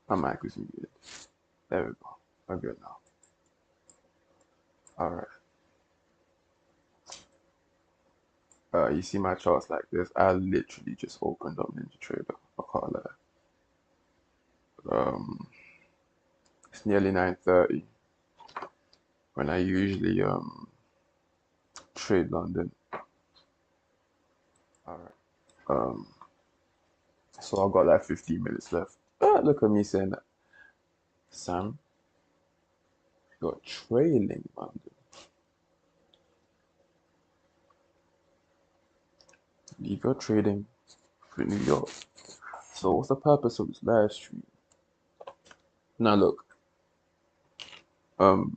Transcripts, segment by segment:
My mic is muted. There we go. We're good now. All right. You see my charts like this? I literally just opened up NinjaTrader. I can't lie. Um, it's nearly 9:30 when I usually trade London. All right. So I've got like 15 minutes left. Look at me saying that. Sam, you're trailing London. Leave your trading for New York. So what's the purpose of this live stream? Now look, um,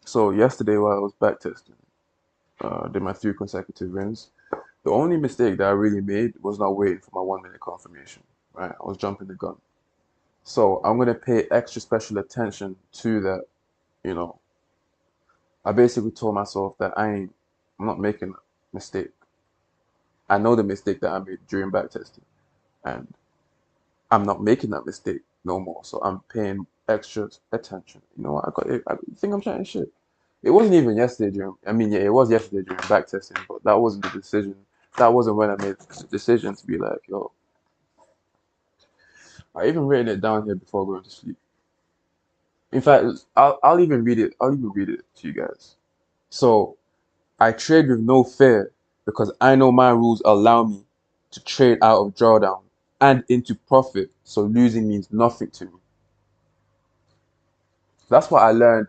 so yesterday while I was back testing, did my 3 consecutive wins. The only mistake that I really made was not waiting for my 1 minute confirmation. Right, I was jumping the gun. So I'm gonna pay extra special attention to that. You know, I basically told myself that I'm not making a mistake. I know the mistake that I made during back testing, and I'm not making that mistake no more. So I'm paying extra attention. You know what? I think I'm trying shit. It wasn't even yesterday during. I mean, yeah, it was yesterday during back testing, but that wasn't the decision. That wasn't when I made the decision to be like, yo. I even written it down here before going to sleep. In fact, I'll even read it. I'll even read it to you guys. So I trade with no fear because I know my rules allow me to trade out of drawdown and into profit. So losing means nothing to me. That's what I learned.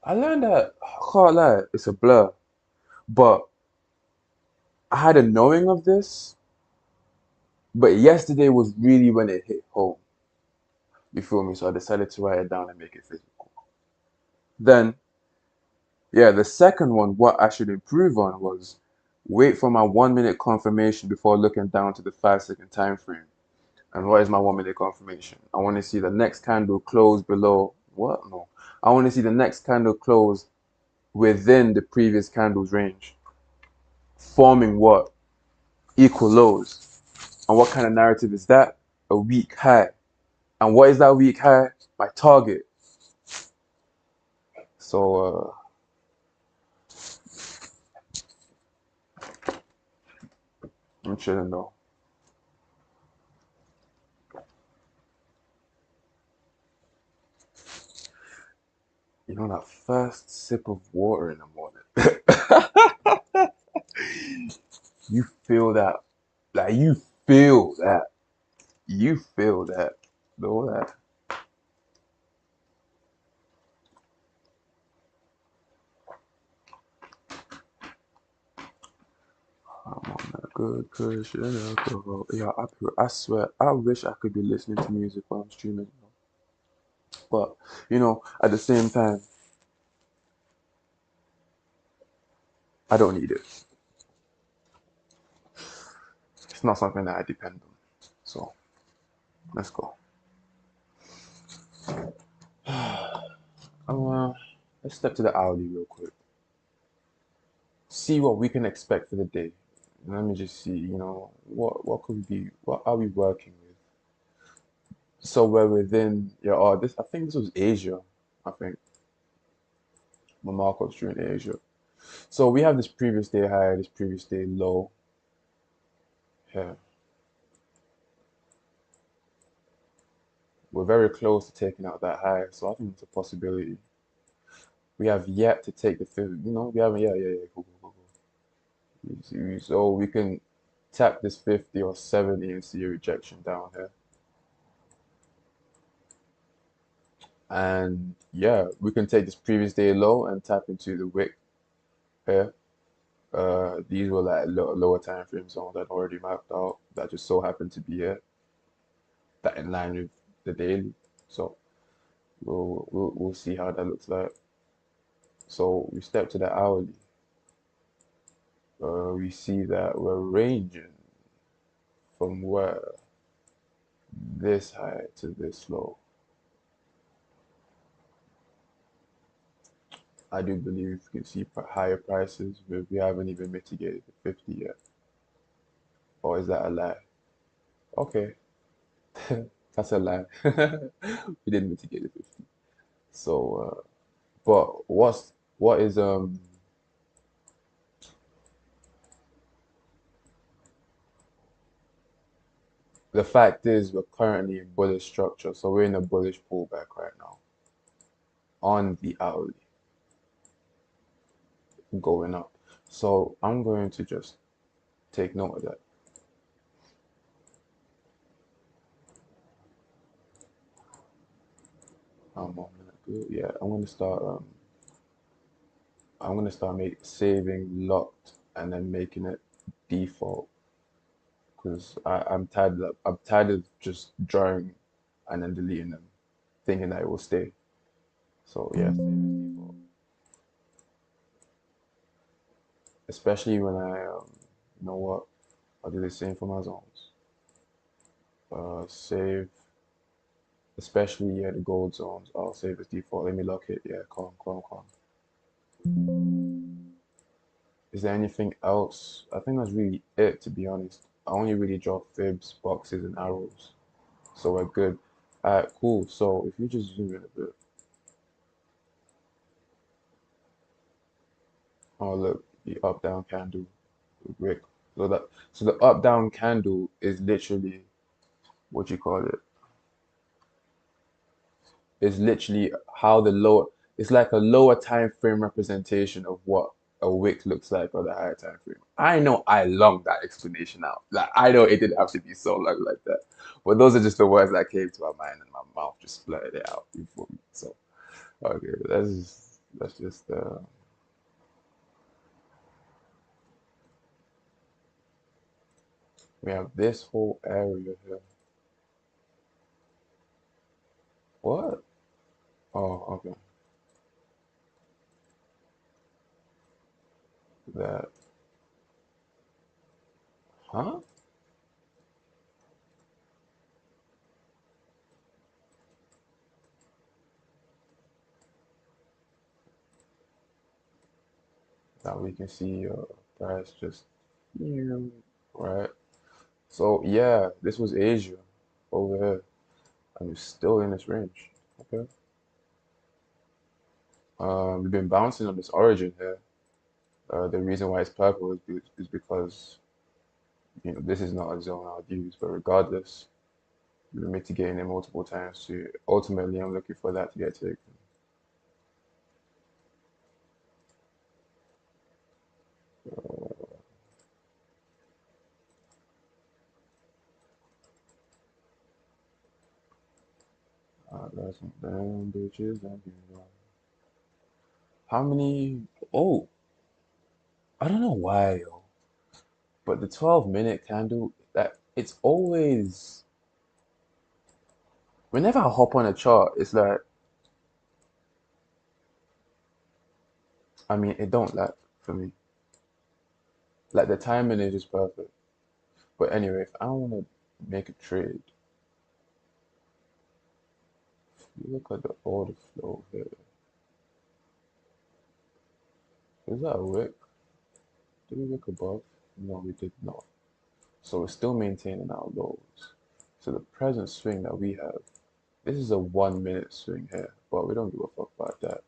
I learned that I can't lie, it's a blur. But I had a knowing of this. But yesterday was really when it hit home. You feel me? So I decided to write it down and make it physical. Then, yeah, the second one, what I should improve on was wait for my 1 minute confirmation before looking down to the 5 second time frame. And what is my 1 minute confirmation? I want to see the next candle close below. What? No. I want to see the next candle close within the previous candle's range, forming what? Equal lows. And what kind of narrative is that? A weak high. And what is that weak high? My target. So I'm chilling though. You know that first sip of water in the morning. You feel that. Like you feel that. You feel that. Know that. I'm on that good cushion alcohol. Yeah, I swear, I wish I could be listening to music while I'm streaming. But, at the same time, I don't need it. It's not something that I depend on. So, let's go. Uh, let's step to the hourly real quick. See what we can expect for the day. Let me just see, what could we be, what are we working with? So we're within, yeah, this, I think this was Asia, I think. My markups during Asia. So we have this previous day high, this previous day low. Yeah, we're very close to taking out that high, so I think it's a possibility. We have yet to take the fifth, we haven't, yeah, yeah, yeah, cool, cool, cool, cool. So we can tap this 50 or 70 and see a rejection down here. And yeah, we can take this previous day low and tap into the wick here. These were like lower time frame zones that already mapped out that just so happened to be here, that in line with the daily. So we'll see how that looks like. So we step to the hourly. We see that we're ranging from where this high to this low. I do believe we can see higher prices, but we haven't even mitigated the 50 yet. Or is that a lie? Okay, that's a lie. We didn't mitigate the 50. So, but what is the fact is we're currently in bullish structure, so we're in a bullish pullback right now on the hourly going up. So I'm going to just take note of that. 1 minute good. Yeah, I'm gonna start make saving locked and then making it default because I'm tired of just drawing and then deleting them, thinking that it will stay. So yeah, save as default. Especially when you know what? I'll do the same for my zones. Save, especially yeah the gold zones. I'll save as default. Let me lock it. Yeah, calm, calm, calm. Is there anything else? I think that's really it, to be honest. I only really draw fibs, boxes, and arrows. So we're good. Alright, cool. So if you just zoom in a bit. Oh, look, the up down candle. Wick. So the up down candle is literally what you call it. Is literally how the lower. It's like a lower time frame representation of what a wick looks like or the higher time frame. I know I longed that explanation out. Like I know it didn't have to be so long like that, but those are just the words that came to my mind and my mouth just blurted it out before me. So okay, that's just we have this whole area here. What? Oh, okay. That, huh? Now we can see price just, yeah, right? So yeah, this was Asia over here, and it's still in this range. Okay. We've been bouncing on this origin here. The reason why it's purple is because this is not a zone I'd use, but regardless, we've been mitigating it multiple times. To ultimately, I'm looking for that to get taken. I got some damn bitches. How many? Oh, I don't know why, yo, but the 12-minute candle, that it's always whenever I hop on a chart, it's like I mean it don't lag for me. Like the timing is just perfect. But anyway, if I want to make a trade, if you look at the order flow here, is that a wick? Did we look above? No, we did not. So we're still maintaining our lows. So the present swing that we have, this is a 1 minute swing here, but we don't give a fuck about that.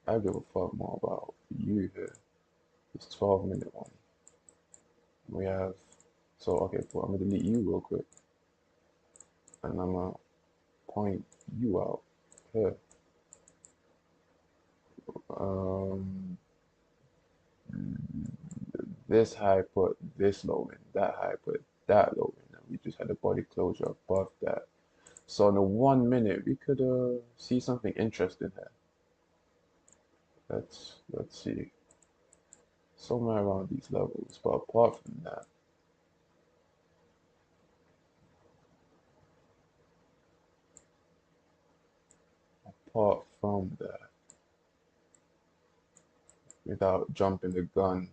I give a fuck more about you here. This 12-minute one. We have, so okay, cool. I'm gonna delete you real quick, and I'm gonna point you out here. Um, this high put this low in, that high put that low in, and we just had a body closure above that. So in the 1 minute, we could see something interesting here. Let's see, somewhere around these levels. But apart from that, without jumping the gun,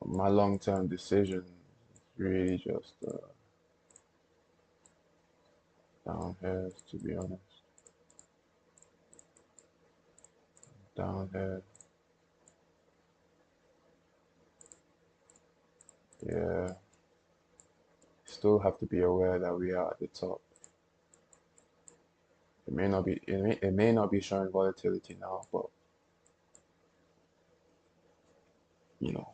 my long-term decision is really just down here, to be honest. Down here. Yeah, still have to be aware that we are at the top. It may not be showing volatility now, but you know,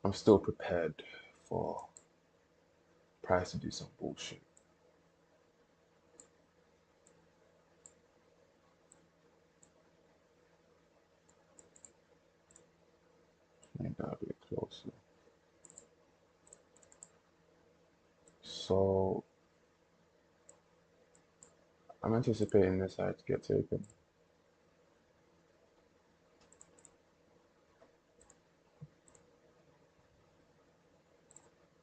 I'm still prepared for price to do some bullshit. Make that a bit closer. So I'm anticipating this side to get taken.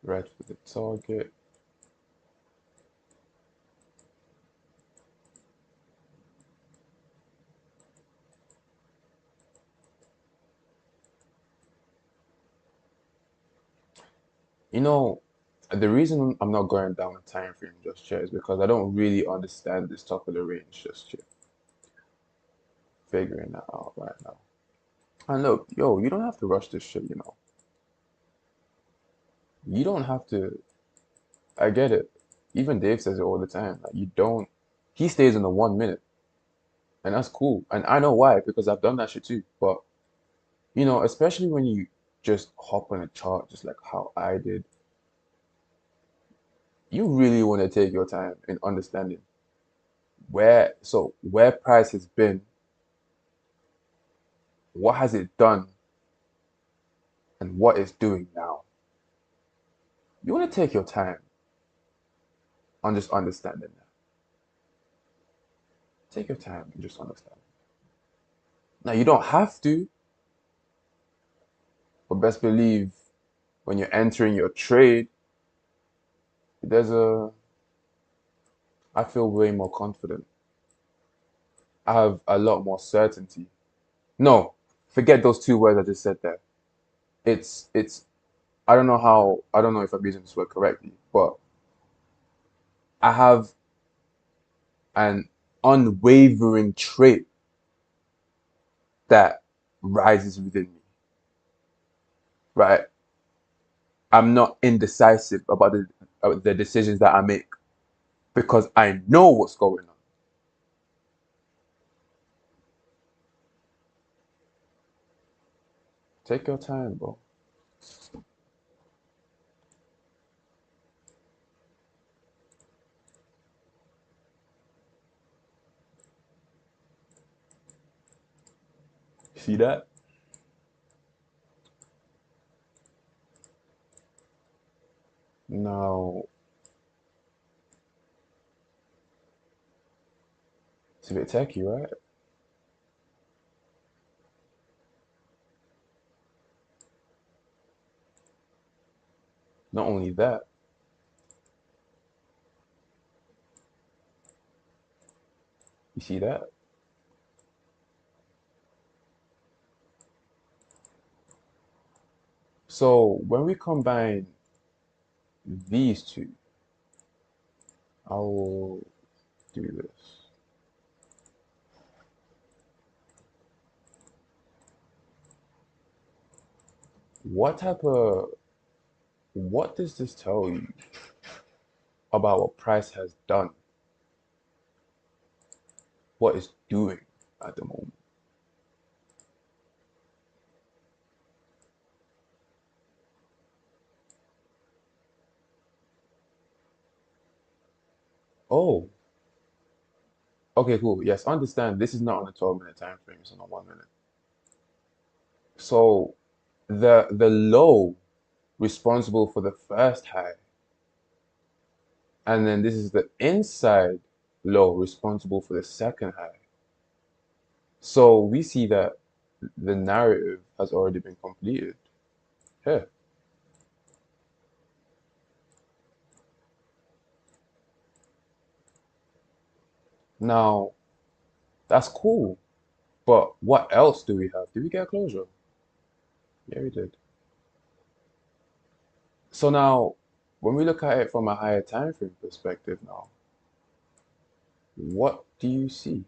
Red for the target. You know, the reason I'm not going down the time frame just yet is because I don't really understand this top of the range just yet. Figuring that out right now. And look, yo, you don't have to rush this shit, you know. You don't have to. I get it. Even Dave says it all the time. Like, you don't. He stays in the 1 minute, and that's cool. And I know why, because I've done that shit too. But, especially when you just hop on a chart, just like how I did, you really want to take your time in understanding where price has been, what has it done, and what it's doing now. You want to take your time on just understanding that. Take your time and just understand. Now, you don't have to, but best believe when you're entering your trade, there's a, I feel way more confident. I have a lot more certainty. No, forget those two words I just said there. It's, I don't know if I'm using this word correctly, but I have an unwavering trait that rises within me, right? I'm not indecisive about the decisions that I make because I know what's going on. Take your time, bro. See that? Now, it's a bit techy, right? Not only that, you see that? So when we combine these two, I will do this. What type of, what does this tell you about what price has done, what it's doing at the moment? Oh, okay, cool. Yes, understand this is not on a 12-minute time frame, it's on a 1 minute. So the low responsible for the first high, and then this is the inside low responsible for the second high. So we see that the narrative has already been completed here. Now, that's cool, but what else do we have? Did we get closure? Yeah, we did. So now, when we look at it from a higher time frame perspective now, what do you see?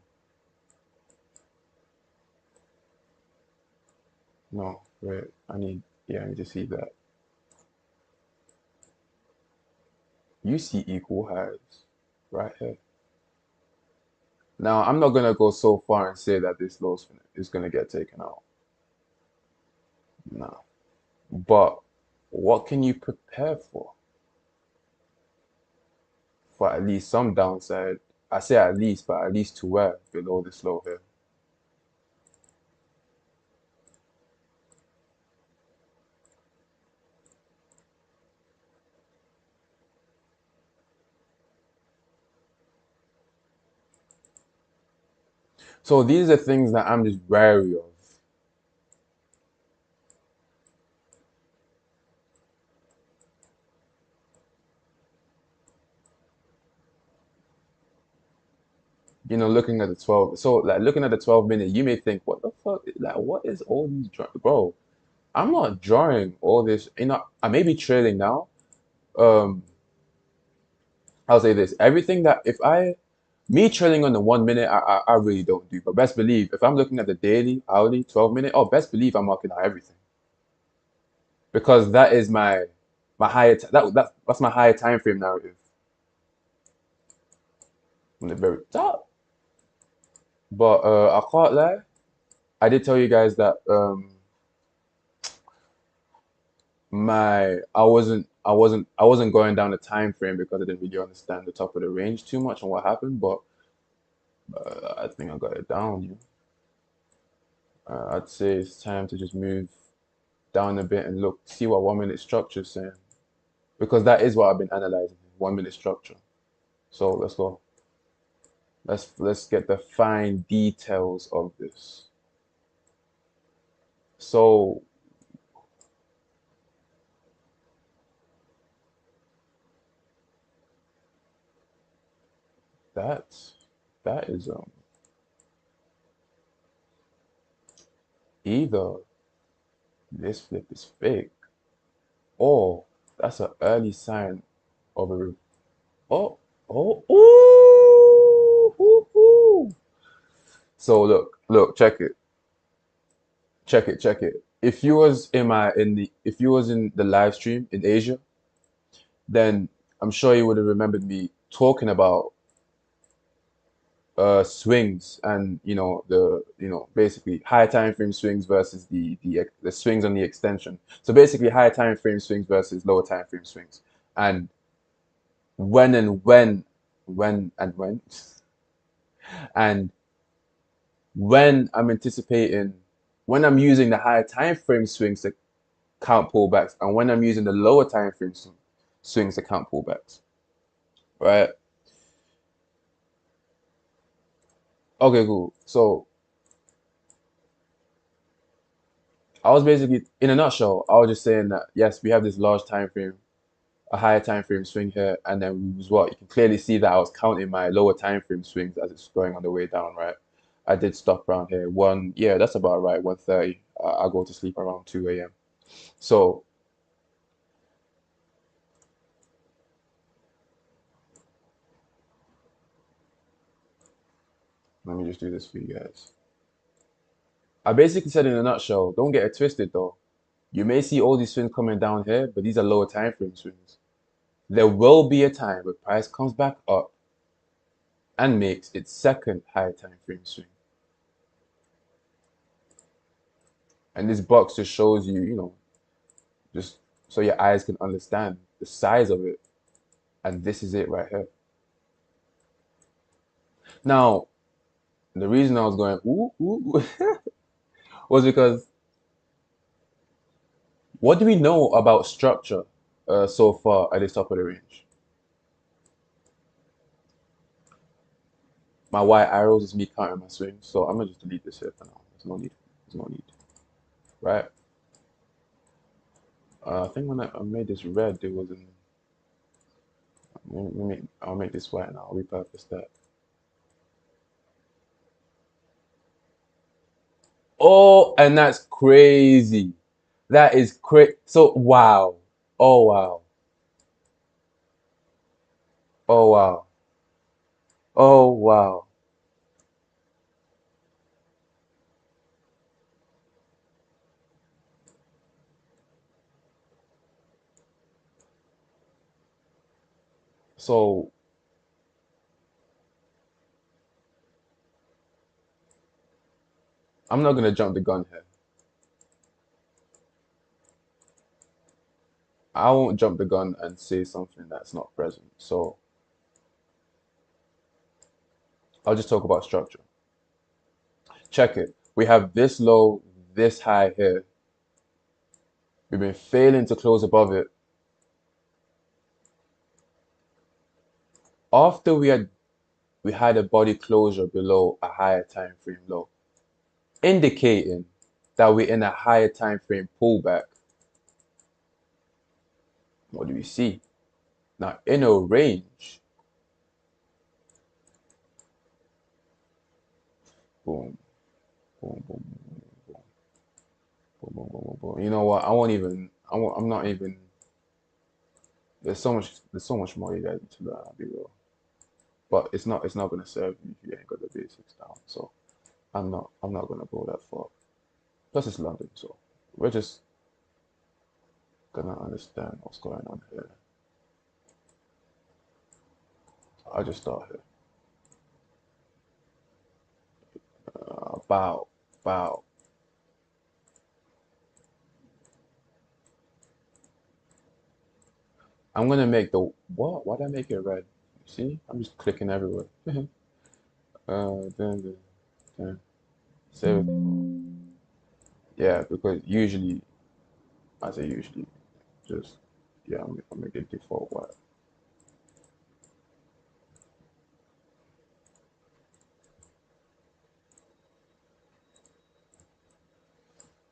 No, wait, I need Yeah, I need to see that. You see equal highs right here. Now, I'm not gonna go so far and say that this low is gonna get taken out. No. But what can you prepare for? For at least some downside. I say at least, but at least to where below this low here. So these are things that I'm just wary of. You know, looking at the 12. So like looking at the 12 minute, you may think, what the fuck? Like, what is all these bro? I'm not drawing all this. You know, I may be trailing now. Um, I'll say this. Everything that if I me trailing on the 1 minute, I really don't do. But best believe if I'm looking at the daily, hourly, 12 minute, oh, best believe I'm marking out everything because that is my higher that's my higher time frame narrative from the very top. But I can't lie. I did tell you guys that I wasn't going down the time frame because I didn't really understand the top of the range too much and what happened. But I think I got it down. You. I'd say it's time to just move down a bit and look, see what 1 minute structure is saying. Because that is what I've been analyzing, 1 minute structure. So let's go. Let's get the fine details of this. So that's that is either this flip is fake or that's an early sign of a oh oh ooh, ooh, ooh. So look, check it. If you was if you was in the live stream in Asia, then I'm sure you would have remembered me talking about swings and basically higher time frame swings versus the swings on the extension. So basically higher time frame swings versus lower time frame swings, and when and when and when I'm anticipating when I'm using the higher time frame swings to count pullbacks and when I'm using the lower time frame swings to count pullbacks, right? Okay, cool. So I was basically, in a nutshell, I was just saying that yes, we have this large time frame, a higher time frame swing here, and then we was what you can clearly see that I was counting my lower time frame swings as it's going on the way down, right? I did stop around here. Yeah, that's about right. 1:30. I go to sleep around 2 a.m. So let me just do this for you guys. I basically said in a nutshell, don't get it twisted though. You may see all these swings coming down here, but these are lower time frame swings. There will be a time where price comes back up and makes its second higher time frame swing. And this box just shows you, just so your eyes can understand the size of it. And this is it right here. Now, the reason I was going ooh, ooh, was because what do we know about structure so far at the top of the range? My white arrows is me counting my swings, so I'm gonna just delete this here for now. There's no need. There's no need, right? I think when I made this red, there was an. I'll make this white and I'll repurpose that. Oh, and that's crazy. That is crazy. So wow. Oh wow. Oh wow. Oh wow. So I'm not gonna jump the gun here. I won't jump the gun and say something that's not present. So I'll just talk about structure. Check it. We have this low, this high here. We've been failing to close above it. After we had a body closure below a higher time frame low, indicating that we're in a higher time frame pullback. What do we see? Now in a range, boom, boom, boom, boom, boom, boom, boom, boom, boom. You know what? I won't even. I'm not even. There's so much. There's so much more you guys need to learn. I'll be real. But it's not. It's not gonna serve you if you ain't got the basics down. So I'm not. I'm not gonna go that far. Plus it's London, so we're just gonna understand what's going on here. I just start here. Bow, bow. I'm gonna make the what? Why did I make it red? See, I'm just clicking everywhere. Then, save it. Yeah, because usually, I say usually, just yeah, I'm make it default white.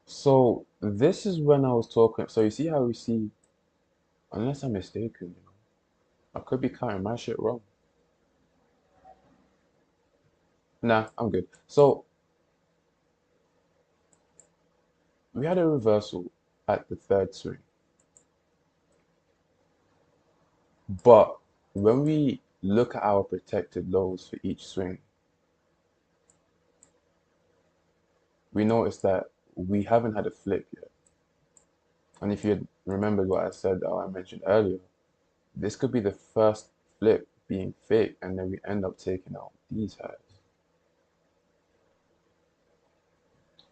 So this is when I was talking. So you see how we see, unless I'm mistaken, I could be counting my shit wrong. Nah, I'm good. So we had a reversal at the third swing, but when we look at our protected lows for each swing, we notice that we haven't had a flip yet. And if you had remembered what I said or I mentioned earlier, this could be the first flip being fake, and then we end up taking out these highs.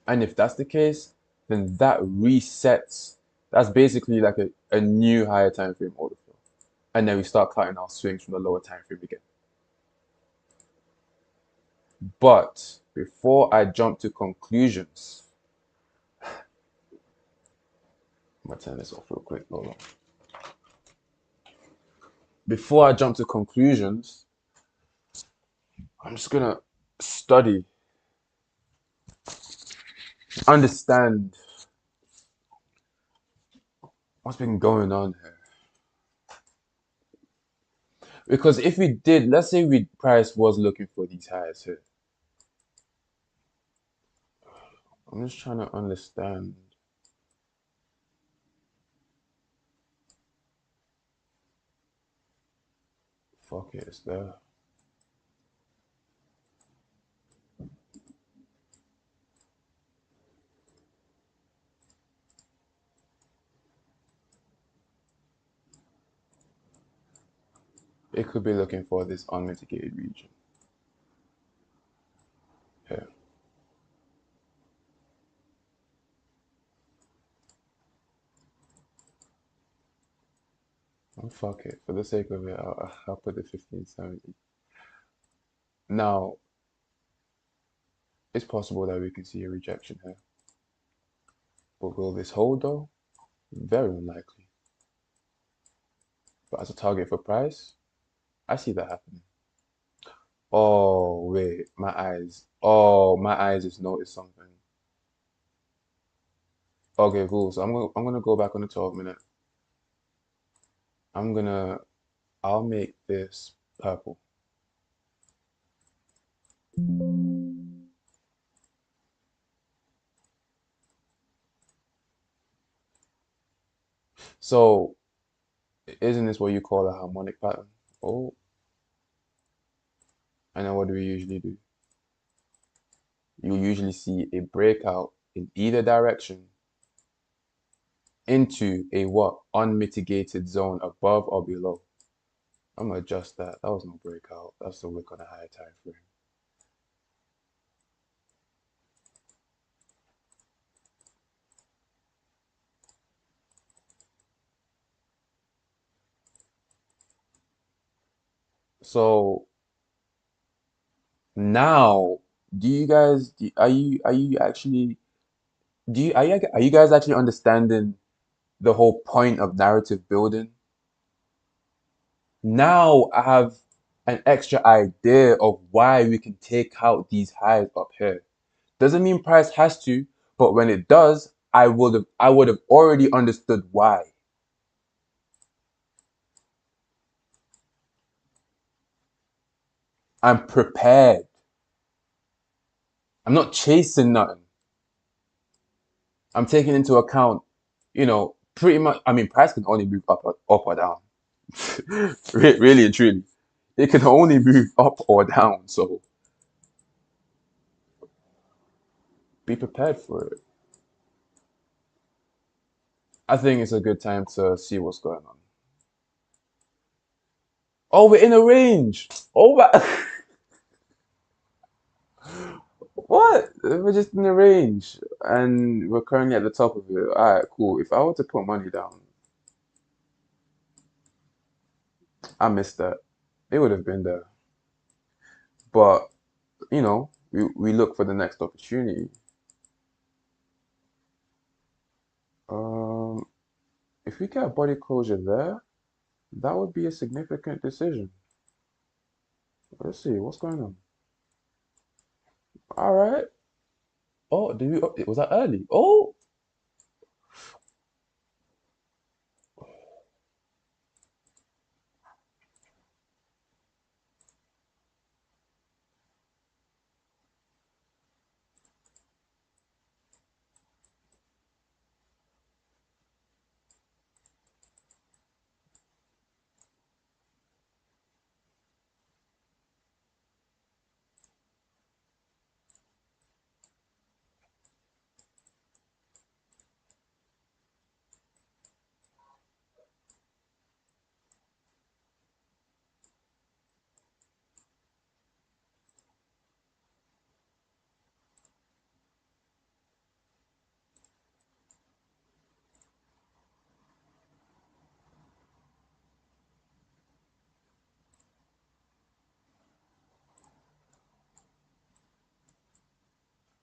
And if that's the case, then that resets. That's basically like a new higher time frame order flow. And then we start cutting our swings from the lower time frame again. But before I jump to conclusions, I'm gonna turn this off real quick. Hold on. Before I jump to conclusions, I'm just gonna study, understand what's been going on here. Because if we did, let's say we price was looking for these highs here. I'm just trying to understand. Fuck it, it's there. It could be looking for this unmitigated region here. Oh, fuck it. For the sake of it, I'll put the 1570. Now, it's possible that we can see a rejection here. But will this hold though? Very unlikely. But as a target for price, I see that happening. Oh, wait, my eyes. Oh, my eyes just noticed something. Okay, cool. So I'm gonna go back on the 12 minute. I'm gonna I'll make this purple. So isn't this what you call a harmonic pattern? Oh, and then what do we usually do? You usually see a breakout in either direction into a what? Unmitigated zone above or below. I'm gonna adjust that. That was no breakout. That's the wick on a higher time frame. So now, do you guys are you actually are you guys actually understanding the whole point of narrative building? Now I have an extra idea of why we can take out these highs up here. Doesn't mean price has to, but when it does, I would have already understood why. I'm prepared. I'm not chasing nothing. I'm taking into account, pretty much. I mean, price can only move up or down. Really and truly, it can only move up or down. So be prepared for it. I think it's a good time to see what's going on. Oh, we're in a range. Oh my, what? We're just in a range, and we're currently at the top of it. All right, cool. If I were to put money down, I missed that. It would have been there, but we look for the next opportunity. Um, if we get a body closure there, that would be a significant decision. Let's see what's going on. All right. Oh, did we? Oh, was that early? Oh,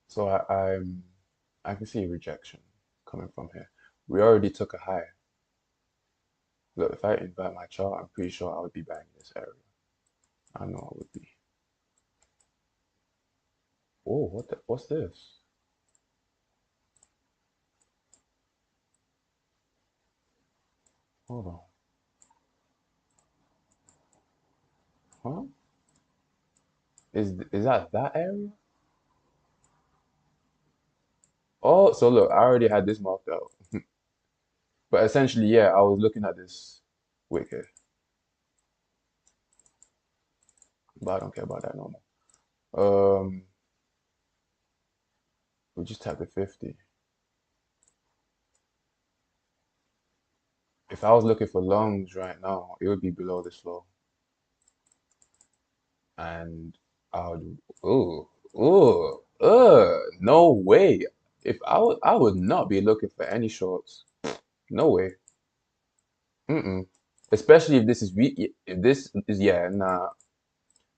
so I can see rejection coming from here. We already took a high. Look, if I invert my chart, I'm pretty sure I would be buying this area. I know I would be. Oh, what's this? Hold on. Huh? Is that area? Oh, so look, I already had this marked out. But essentially, yeah, I was looking at this wick here, but I don't care about that no more. We just tapped the 50. If I was looking for longs right now, it would be below this low, and I would, no way. If I would not be looking for any shorts. No way. Mm-mm. Especially if this is weak. If this is, yeah, nah.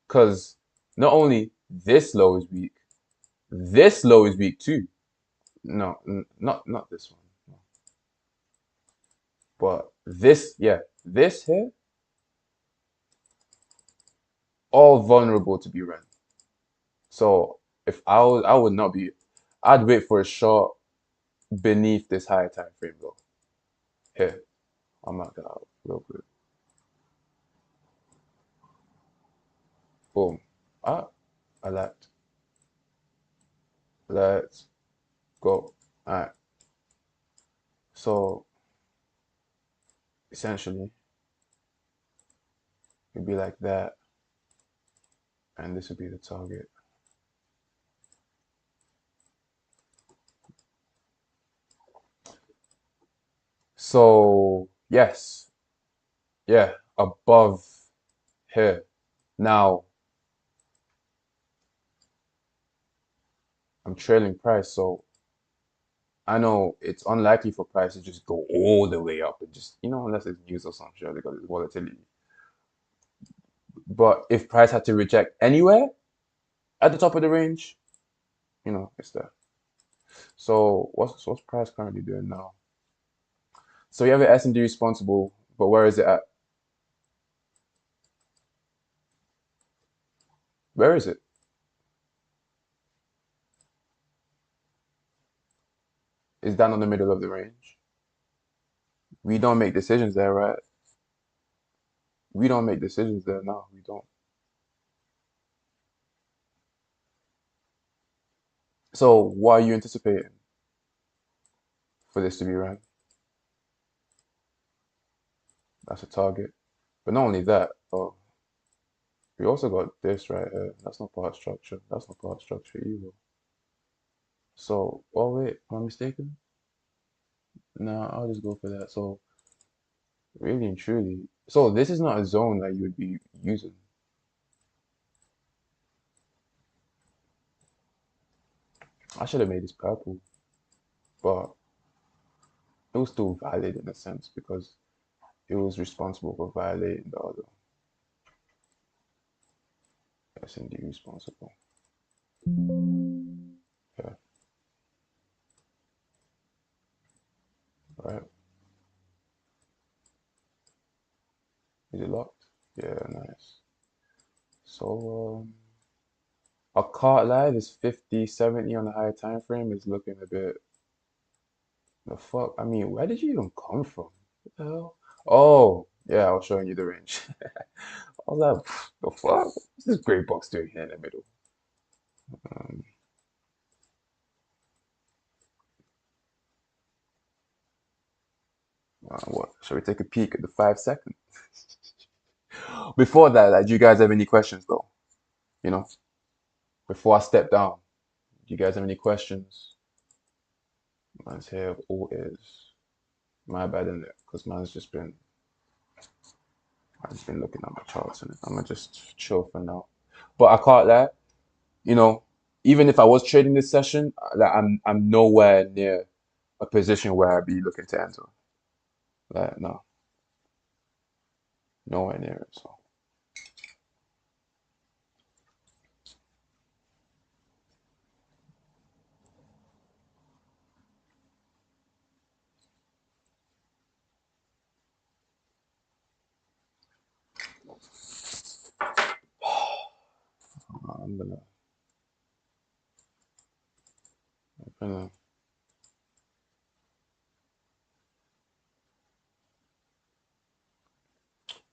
Because not only this low is weak, this low is weak too. No, not this one. No. But this, yeah, this here, all vulnerable to be run. So if I would not be. I'd wait for a short beneath this higher time frame though. Here, I'll mark that out real quick. Boom. Ah, I like. Let's go. All right. So essentially, it'd be like that, and this would be the target. So yes, yeah, above. here. Now, I'm trailing price, so I know it's unlikely for price to just go all the way up and just, unless it's news or something, sure, because it's volatility. But if price had to reject anywhere at the top of the range, it's there. So what's price currently doing now? So you have an S&D responsible, but where is it at? Where is it? Is that on the middle of the range? We don't make decisions there, right? We don't make decisions there. No, we don't. So what are you anticipating for this to be run? That's a target. But not only that, oh, we also got this right here. That's not part of structure. That's not part of structure either. So, oh wait, am I mistaken? No, I'll just go for that. So, really and truly, so this is not a zone that you would be using. I should have made this purple, but it was still valid in a sense because it was responsible for violating the other. Yes, indeed, responsible. Yeah, right. Is it locked? Yeah, nice. So, a cart live is 50, 70 on the higher time frame is looking a bit the fuck. I mean, where did you even come from? What the hell? Oh, yeah, I was showing you the range. I was like, the fuck? What's this gray box doing here in the middle? Um, what? Shall we take a peek at the 5 second? Before that, like, do you guys have any questions though? You know, before I step down, do you guys have any questions? Man's here, all is. My bad in it, because I've just been looking at my charts and I'm gonna just chill for now. But I can't lie, you know, even if I was trading this session, like I'm nowhere near a position where I'd be looking to enter. Like no, nowhere near it. So I'm gonna.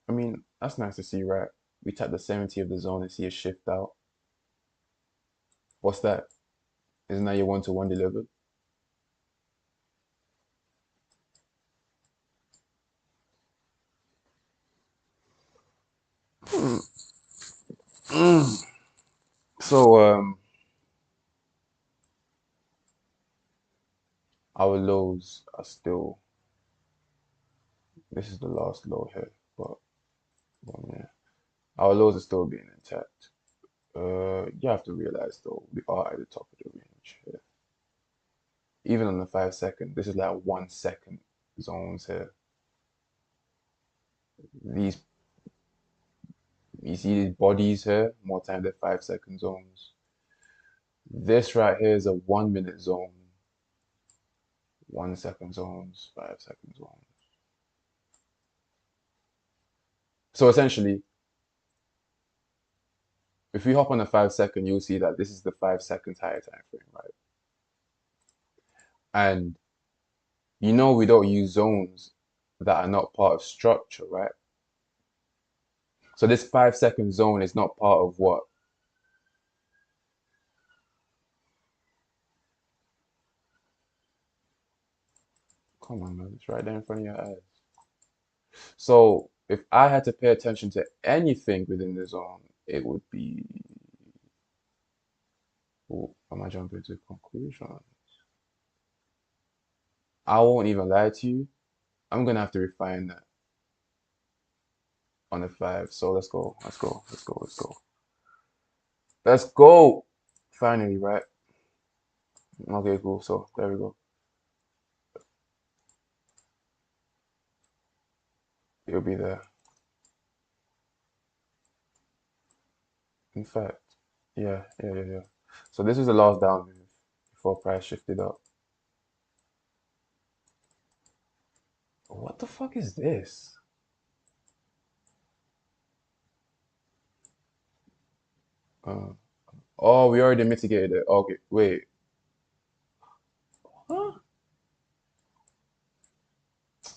I mean, that's nice to see, right? We tap the 70 of the zone and see a shift out. What's that? Isn't that your one-to-one delivered? Mm, mm. So our lows are still. This is the last low here, but yeah, our lows are still being intact. You have to realize though, we are at the top of the range here. Even on the 5 second, this is like 1 second zones here. These you see these bodies here, more time than 5 second zones. This right here is a 1 minute zone, 1 second zones, 5 second zones. So essentially, if we hop on a 5 second, you'll see that this is the 5 seconds higher time frame, right? And we don't use zones that are not part of structure, right? So this 5 second zone is not part of what? Come on, man, it's right there in front of your eyes. So if I had to pay attention to anything within the zone, it would be, oh, am I jumping to conclusion? I won't even lie to you. I'm gonna have to refine that. on the five. So let's go. Let's go. Let's go. Let's go. Let's go. Finally, right? Okay, cool. So there we go. It'll be there. In fact, yeah. So this was the last down move before price shifted up. What the fuck is this? Uh, oh, we already mitigated it. Okay, wait. Huh?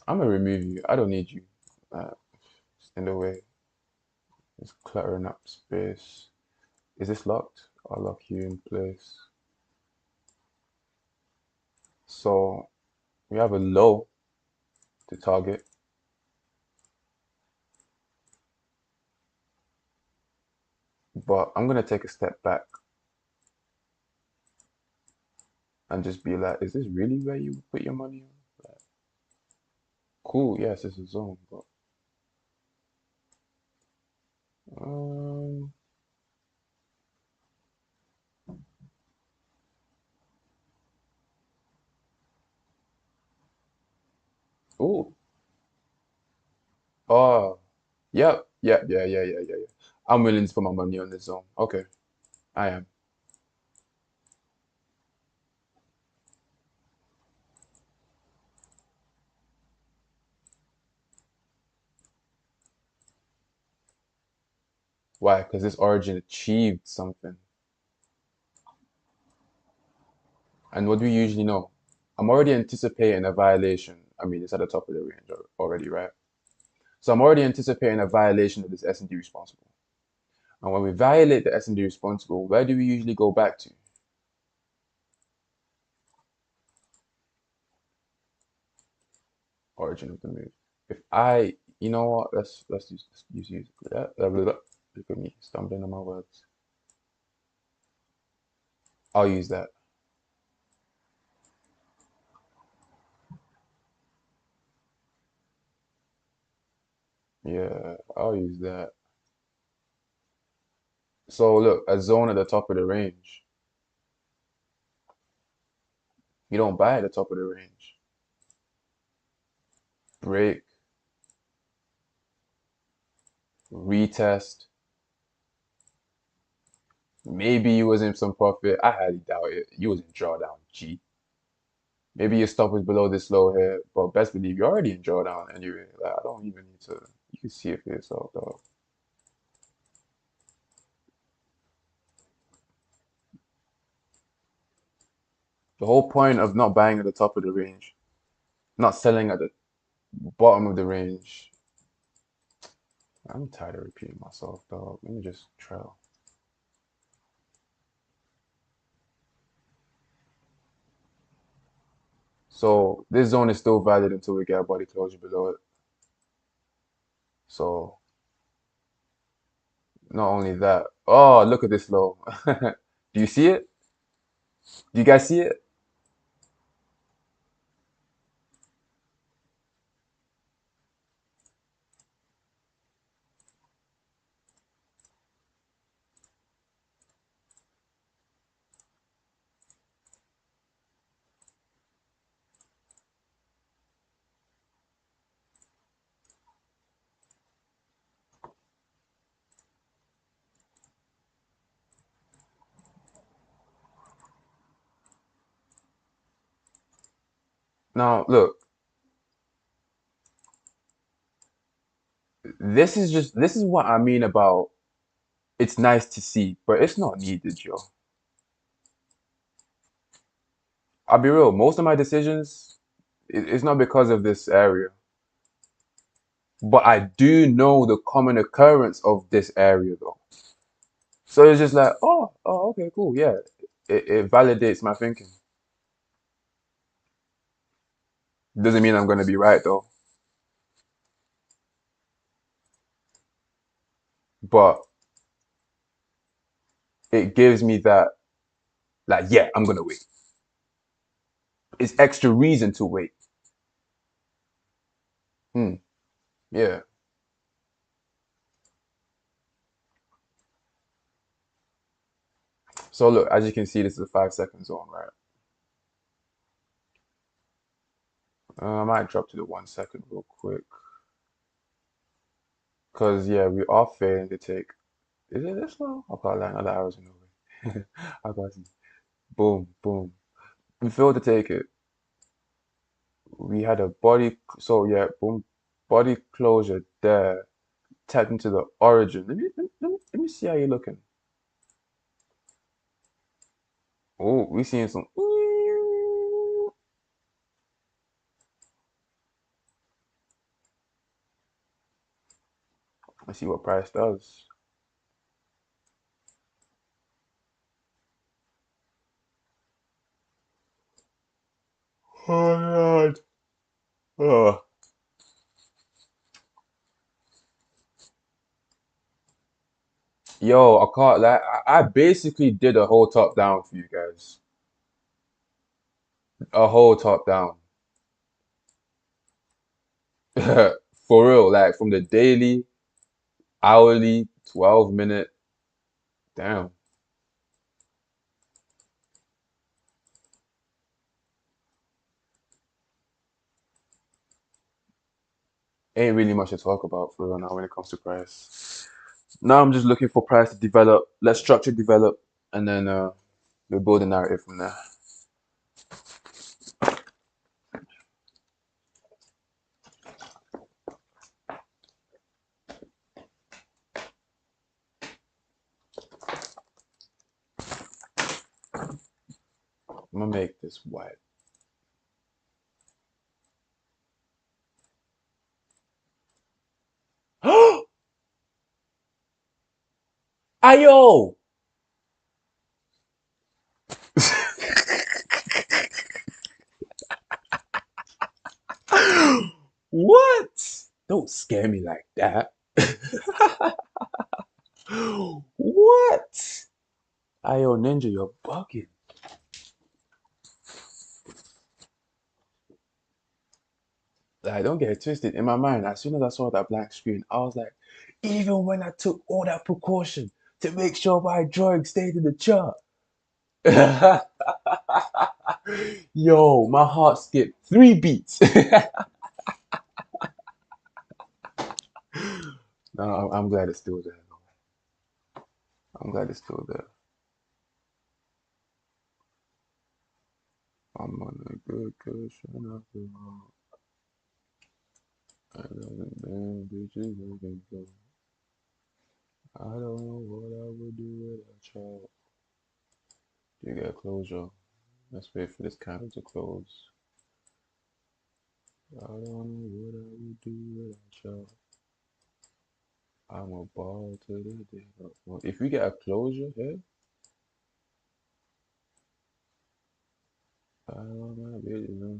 I'm gonna remove you. I don't need you. Uh, it's in the way. It's cluttering up space. Is this locked? I'll lock you in place. So we have a low to target, but I'm gonna take a step back and just be like, is this really where you put your money on? Like, cool, yes, it's a zone, but um, oh, oh, yeah. I'm willing to put my money on this zone. Okay, I am. Why? Because this origin achieved something. And what do we usually know? I'm already anticipating a violation. I mean, it's at the top of the range already, right? So I'm already anticipating a violation of this S&D responsible. And when we violate the S&D responsible, where do we usually go back to? Origin of the move. If I, you know what? Let's use look at me stumbling on my words. I'll use that. Yeah, I'll use that. So look, a zone at the top of the range. You don't buy at the top of the range. Break, retest. Maybe you was in some profit. I highly doubt it. You was in drawdown. G. Maybe your stop was below this low here, but best believe you're already in drawdown anyway. Like, I don't even need to. You can see it for yourself, though. The whole point of not buying at the top of the range, not selling at the bottom of the range. I'm tired of repeating myself, dog. Let me just trail. So this zone is still valid until we get a body closure below it. So not only that. Oh, look at this low. Do you see it? Do you guys see it? Now, look, this is what I mean about it's nice to see, but it's not needed, yo. I'll be real, most of my decisions, it's not because of this area, but I do know the common occurrence of this area though. So it's just like, okay, cool, yeah. It validates my thinking. Doesn't mean I'm gonna be right though, but it gives me that, like, yeah, I'm gonna wait. It's extra reason to wait. Hmm, yeah. So look, as you can see, this is a 5 second zone, right? I might drop to the 1 second real quick. Cause yeah, we are failing to take. Is it this long? I can't lie, another arrows in the way. I got you. Boom, boom. We failed to take it. We had a body, so yeah, boom, body closure there. Tapped into the origin. Let me see how you're looking. Oh, we seeing some. Let's see what price does. Oh God. Oh. Yo, I can't lie. I basically did a whole top down for you guys. A whole top down. For real, like from the daily, hourly, 12 minute. Damn. Ain't really much to talk about for real now when it comes to price. Now I'm just looking for price to develop. Let structure develop, and then we build a narrative from there. I'm gonna make this white. Ayo! What? Don't scare me like that. What? Ayo, Ninja, you're bugging. Like, don't get it twisted. In my mind, as soon as I saw that blank screen, I was like, even when I took all that precaution to make sure my drawing stayed in the chart. Yo, my heart skipped 3 beats. No, I'm glad it's still there. I'm glad it's still there. I'm on a good cushion of the road. I got a damn bitches looking for. I don't know what I would do without y'all. You get closure. Let's wait for this candle to close. I don't know what I would do without y'all. I'm a ball to the day. Well, if we get a closure here, I don't know,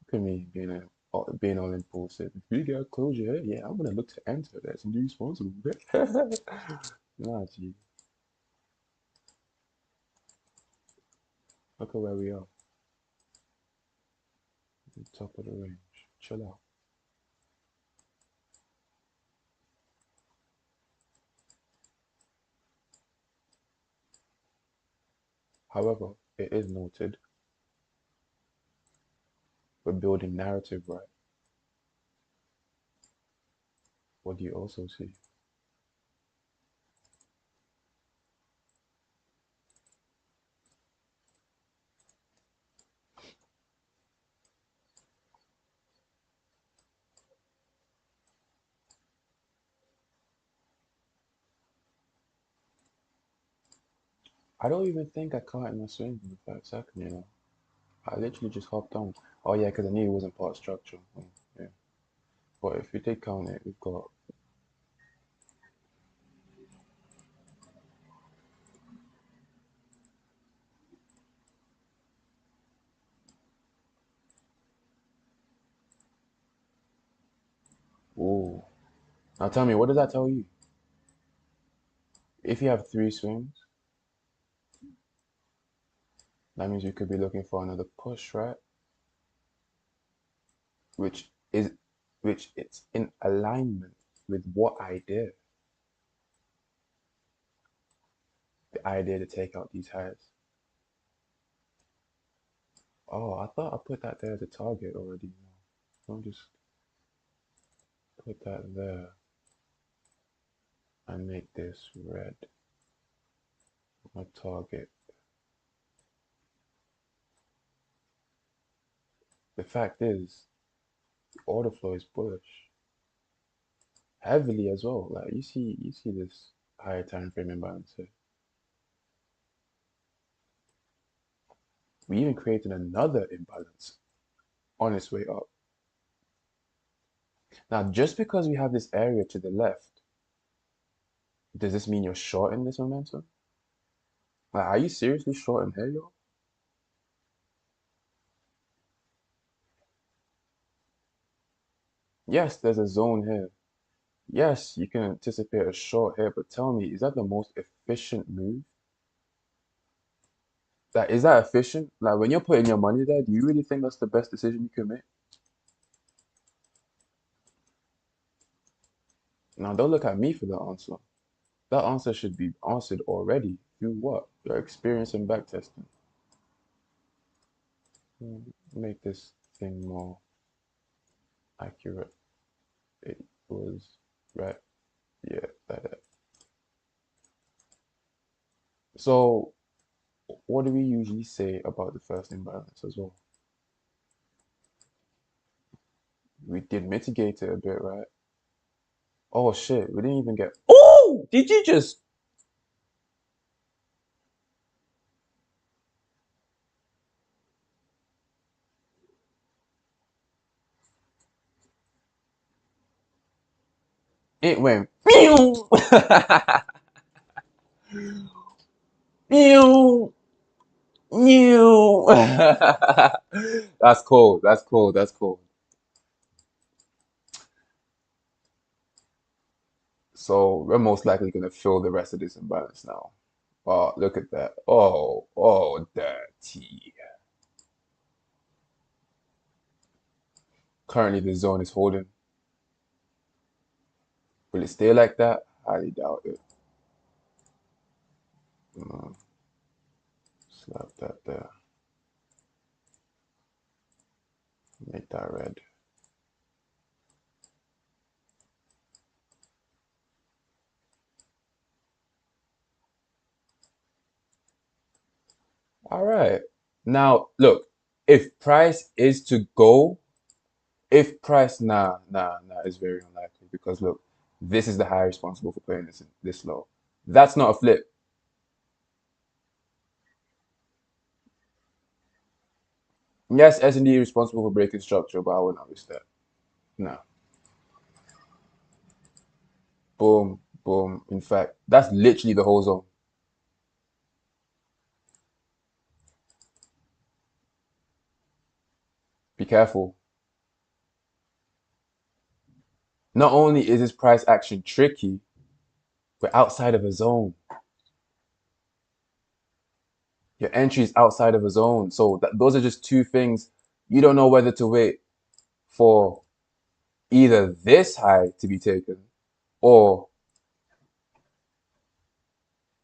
look at me being all impulsive. If we get a closure here, yeah, I'm gonna look to enter. That's responsible. Nah, G. Look at where we are. The top of the range. Chill out. However, it is noted we're building narrative right. What do you also see? I don't even think I caught in my swing in the 5 second, you know. I literally just hopped on. Oh yeah, because I knew it wasn't part structure. Yeah. But if we did count it, we've got. Ooh. Now tell me, what does that tell you? If you have 3 swings, that means you could be looking for another push, right? Which is, which it's in alignment with what I did. the idea to take out these highs. Oh, I thought I put that there as a target already. No, I'll just put that there and make this red. My target. The fact is, the order flow is bullish. Heavily as well. Like you see this higher time frame imbalance here. We even created another imbalance on its way up. Now, just because we have this area to the left, does this mean you're shorting this momentum? Like, are you seriously shorting here, yo? Yes, there's a zone here. Yes, you can anticipate a short here, but tell me, is that the most efficient move? Like, is that efficient? Like, when you're putting your money there, do you really think that's the best decision you can make? Now, don't look at me for the answer. That answer should be answered already through what? Your experience in backtesting. Make this thing more accurate. It was right. Yeah, like that. So, what do we usually say about the first imbalance as well? We did mitigate it a bit, right? Oh shit, we didn't even get. Oh, did you just? It went. Pew! Pew! Pew! That's cold. That's cold. That's cold. So we're most likely gonna fill the rest of this imbalance now. Oh, look at that. Oh, oh, dirty. Currently, the zone is holding. Will it stay like that? Highly doubt it. Mm, slap that there. Make that red. All right. Now, look, if price is to go, if price, nah, it's very unlikely because look, this is the high responsible for playing this low. That's not a flip. Yes, S&D is responsible for breaking structure, but I wouldn't risk that. No. Boom, boom. In fact, that's literally the whole zone. Be careful. Not only is this price action tricky, we're outside of a zone. Your entry is outside of a zone. So those are just two things. You don't know whether to wait for either this high to be taken or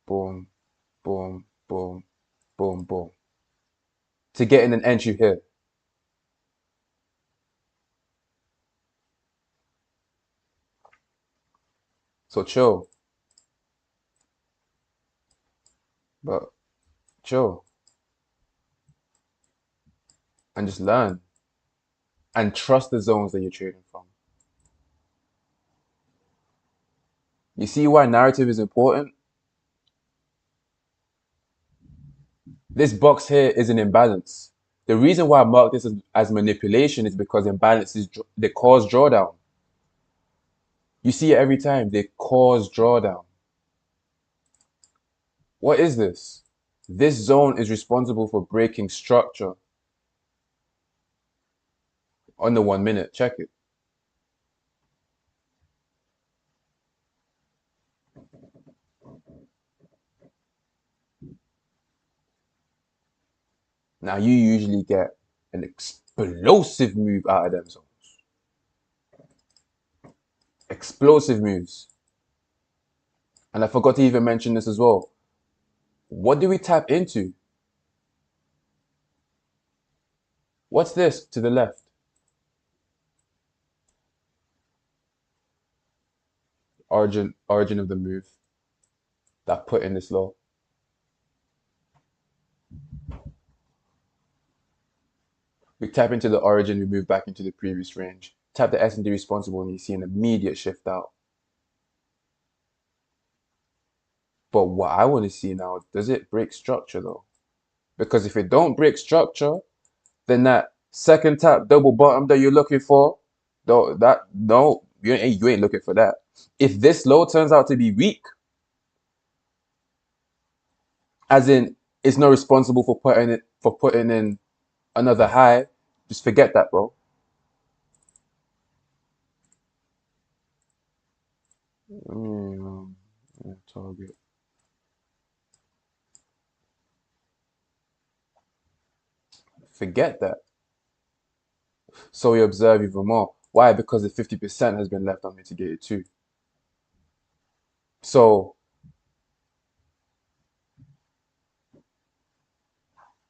boom, boom, boom, boom, boom to get in an entry here. So chill, but chill and just learn and trust the zones that you're trading from. You see why narrative is important? This box here is an imbalance. The reason why I mark this as manipulation is because imbalances they cause drawdown. You see it every time. They cause drawdown. What is this? This zone is responsible for breaking structure on the 1 minute. Check it. Now you usually get an explosive move out of them zones. Explosive moves. And I forgot to even mention this as well. What do we tap into? What's this to the left? Origin of the move that put in this low. We tap into the origin, we move back into the previous range. Tap the S&D responsible and you see an immediate shift out. But what I want to see now, does it break structure though? Because if it don't break structure, then that second tap double bottom that you're looking for, though that no, you ain't looking for that. If this low turns out to be weak, as in it's not responsible for putting in another high, just forget that, bro. Target. Forget that. So we observe even more. Why? Because the 50% has been left unmitigated too. So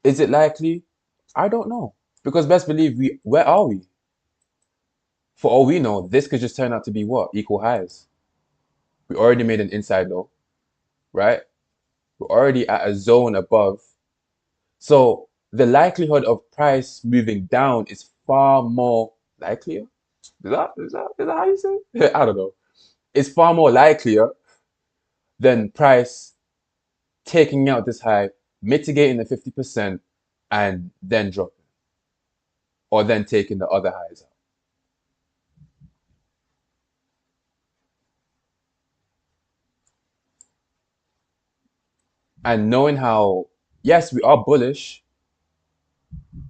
is it likely? I don't know. Because best believe where are we? For all we know, this could just turn out to be what? Equal highs. We already made an inside low, right? We're already at a zone above. So the likelihood of price moving down is far more likelier. Is that how you say it? I don't know. It's far more likelier than price taking out this high, mitigating the 50%, and then dropping, or then taking the other highs out. And knowing how, yes, we are bullish,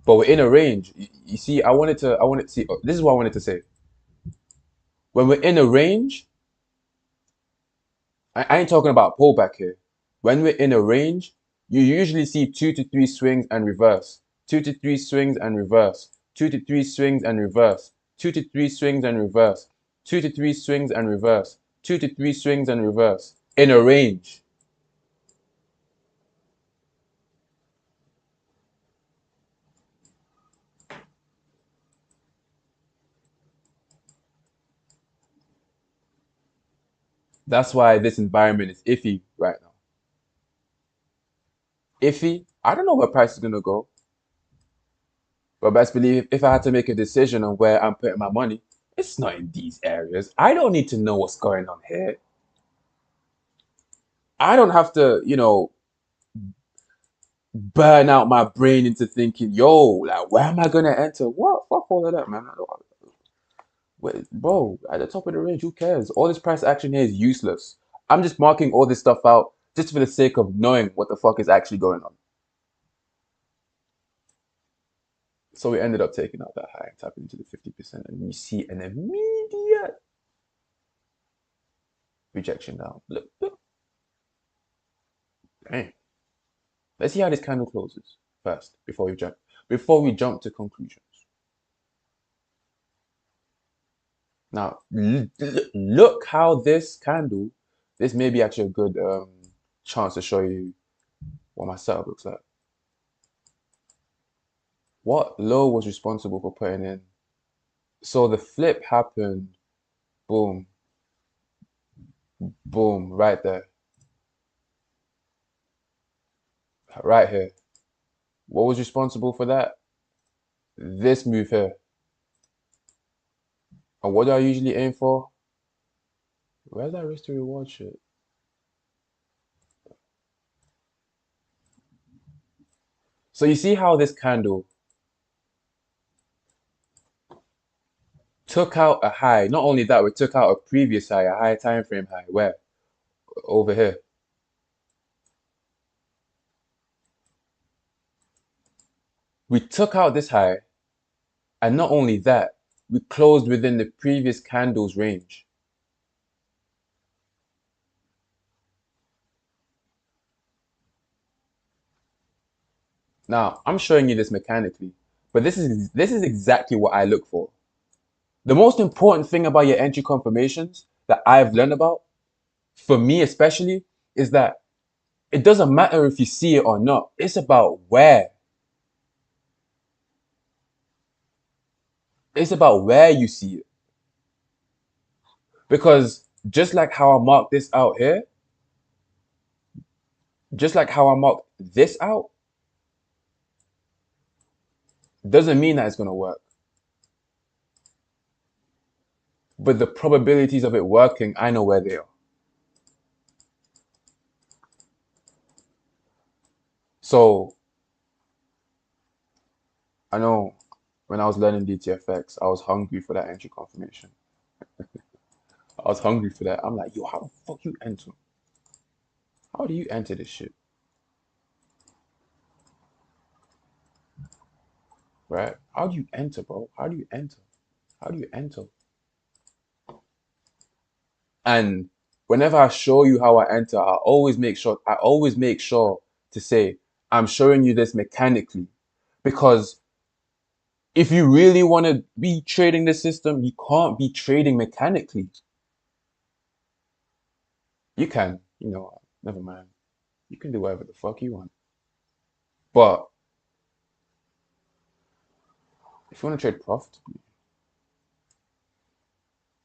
but we're in a range. You see, I wanted to see. This is what I wanted to say. When we're in a range, I ain't talking about pullback here. When we're in a range, you usually see 2 to 3 swings and reverse, 2 to 3 swings and reverse, 2 to 3 swings and reverse, 2 to 3 swings and reverse, 2 to 3 swings and reverse, 2 to 3 swings and reverse in a range. That's why this environment is iffy right now. Iffy. I don't know where price is gonna go, but best believe if I had to make a decision on where I'm putting my money, it's not in these areas. I don't need to know what's going on here. I don't have to, burn out my brain into thinking, yo, like, where am I gonna enter? What? Fuck all of that, man. I don't, wait, bro, at the top of the range, who cares? All this price action here is useless. I'm just marking all this stuff out just for the sake of knowing what the fuck is actually going on. So we ended up taking out that high, tapping into the 50%, and you see an immediate rejection down. Look, look. Dang. Let's see how this candle closes first before we jump to conclusions. Now, look how this may be actually a good chance to show you what my setup looks like. What low was responsible for putting in? So the flip happened, boom, boom, right there, right here. What was responsible for that? This move here. And what do I usually aim for? Where's that risk to reward shit? So you see how this candle took out a high. Not only that, we took out a previous high, a high time frame high. Where? Over here. We took out this high, and not only that, we closed within the previous candle's range. Now, I'm showing you this mechanically, but this is exactly what I look for. The most important thing about your entry confirmations that I've learned about, for me especially, is that It doesn't matter if you see it or not. It's about where. It's about where you see it. Because just like how I marked this out here, just like how I marked this out, doesn't mean that it's gonna work. But the probabilities of it working, I know where they are. So I know when I was learning DTFX, I was hungry for that entry confirmation. I was hungry for that. I'm like, yo, how the fuck you enter? How do you enter this shit? Right? How do you enter, bro? How do you enter? How do you enter? And whenever I show you how I enter, I always make sure to say, I'm showing you this mechanically. Because if you really want to be trading the system, you can't be trading mechanically. You can, never mind. You can do whatever the fuck you want. But if you want to trade profitably,